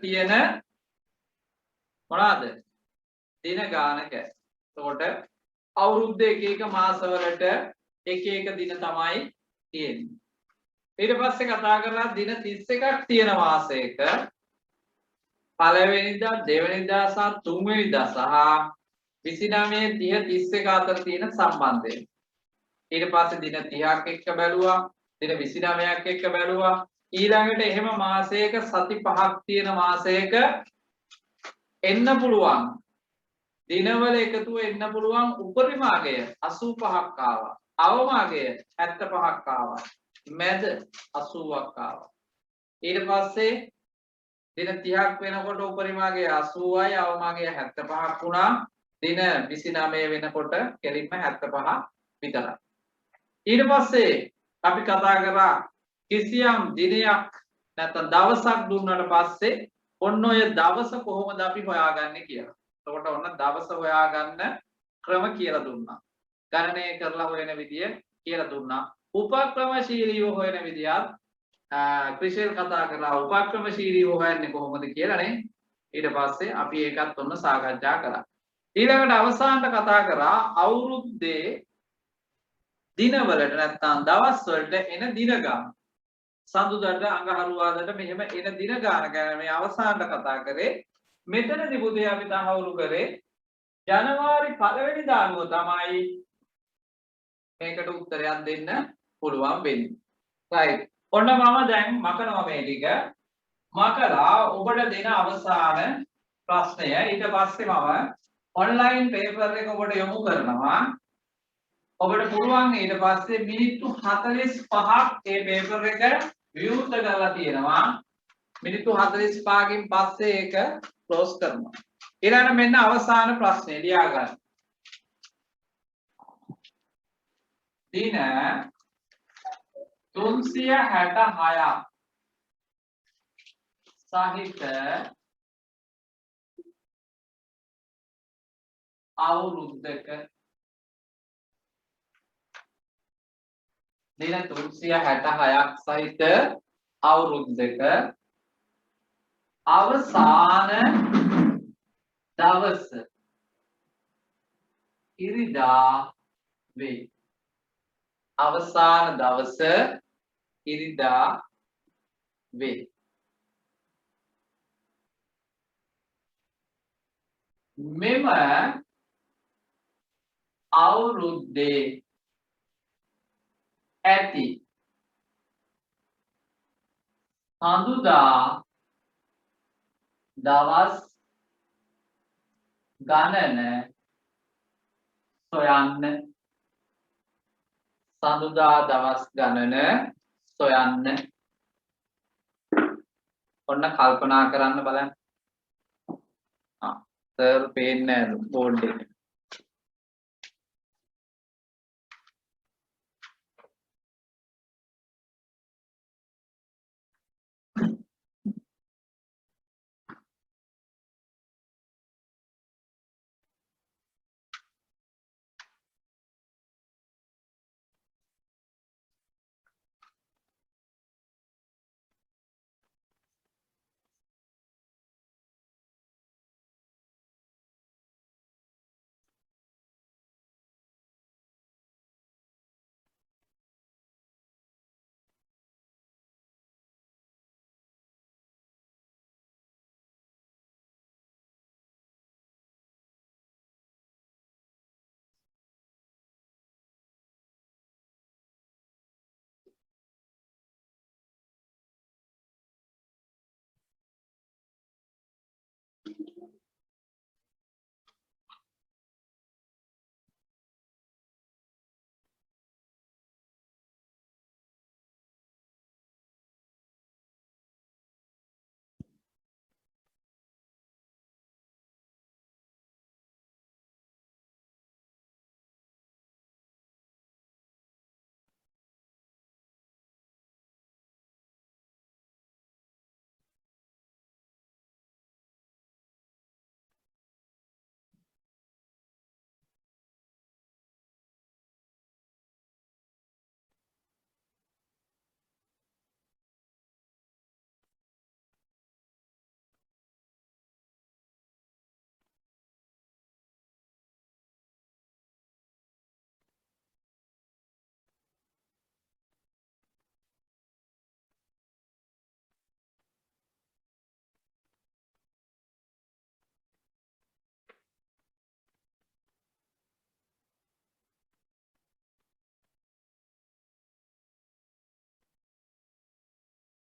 තියෙන මොනවාද? දින ගානක. එතකොට අවුරුද්ද එක එක මාසවලට එක එක දින තමයි තියෙන්නේ. ඊට පස්සේ කතා කරලා දින 31ක් තියෙන මාසයක පළවෙනිදා, දෙවෙනිදා සහ තුන්වෙනිදා සහ 29, 30, 31 අතර තියෙන සම්බන්ධය. ඊට පස්සේ දින 30ක් එක්ක බැලුවා, දින 29ක් එක්ක බැලුවා. ඊළඟට එහෙම මාසයක සති 5ක් තියෙන මාසයක එන්න පුළුවන්. දිනවල එකතුව එන්න පුළුවන් උපරිම අගය 85ක් ආවා. අවම අගය 75ක් ආවා. මැද 80ක් ආවා. ඊට පස්සේ දින 30ක් වෙනකොට උපරිම අගය 80යි අවම අගය 75ක් වුණා. දින 29 වෙනකොට කෙලින්ම 75 විතරයි. ඊට පස්සේ අපි කතා කරා කිසියම් දිනයක් නැත්නම් දවසක් දුන්නාට පස්සේ ඔන්න ඔය දවස කොහොමද අපි හොයාගන්නේ කියලා. එතකොට ඔන්න දවස හොයාගන්න ක්‍රම කියලා දුන්නා. ගණනය කරලා හොයන විදිය කියලා දුන්නා. උපක්‍රමශීලීව හොයන විදියත් ක්‍රිෂෙල් කතා කරලා උපක්‍රමශීලීව හොයන්නේ කොහොමද කියලානේ. ඊට පස්සේ අපි ඒකත් ඔන්න සාකච්ඡා කරා. ඊළඟට අවසානට කතා කරා අවුරුද්දේ දිනවලට නැත්නම් දවස් වලට එන දින ගාන. සඳුදාට අඟහරුවාදට මෙහෙම එන දින ගාන ගැන මේ අවසානට කතා කරේ. මෙතනදී බුදේ අපි තහවුරු කරේ ජනවාරි 1 වෙනිදා අනුව තමයි මේකට උත්තරයක් දෙන්න පුළුවන් වෙන්නේ. right. ඔන්න මම දැන් මකනවා මේ ටික. මකලා ඔබට දෙන අවසාන ප්‍රශ්නය ඊට පස්සේ මම ඔන්ලයින් පේපර් එක ඔබට යොමු කරනවා. ඔබට පුළුවන් ඊට පස්සේ මිනිත්තු 45ක් මේ පේපර් එක විවෘත කරලා තියෙනවා. මිනිත්තු 45කින් පස්සේ ඒක ක්ලෝස් කරනවා. ඊළඟ මෙන්න අවසාන ප්‍රශ්නේ ලියා ගන්න. දින 366ක් සහිත අවුරුද්දක දින 366ක් සහිත අවුරුද්දක අවසාන දවස ඉරිදා වේ. අවසාන දවස ඉරිදා වේ. මෙම අවුරුද්දේ ඇති හඳුදා දවස් ගණන සොයන්න සඳුදා දවස් ගණන සොයන්න. ඔන්න කල්පනා කරන්න බලන්න. සර් පේන්නේ නැහැ බෝඩ් එකේ.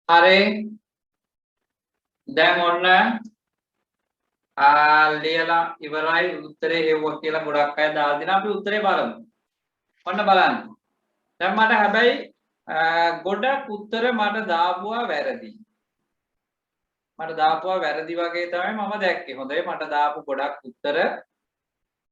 හරි දැන් ඔන්න ලියලා ඉවරයි උත්තරේ හෙව්වා කියලා ගොඩක් අය දාලා දෙනවා අපි උත්තරේ බලමු. ඔන්න බලන්න. දැන් මට හැබැයි ගොඩක් උත්තර මට දාපුවා වැරදි. මට දාපුවා වැරදි වගේ තමයි මම දැක්කේ. හොඳයි මට දාපු ගොඩක් උත්තර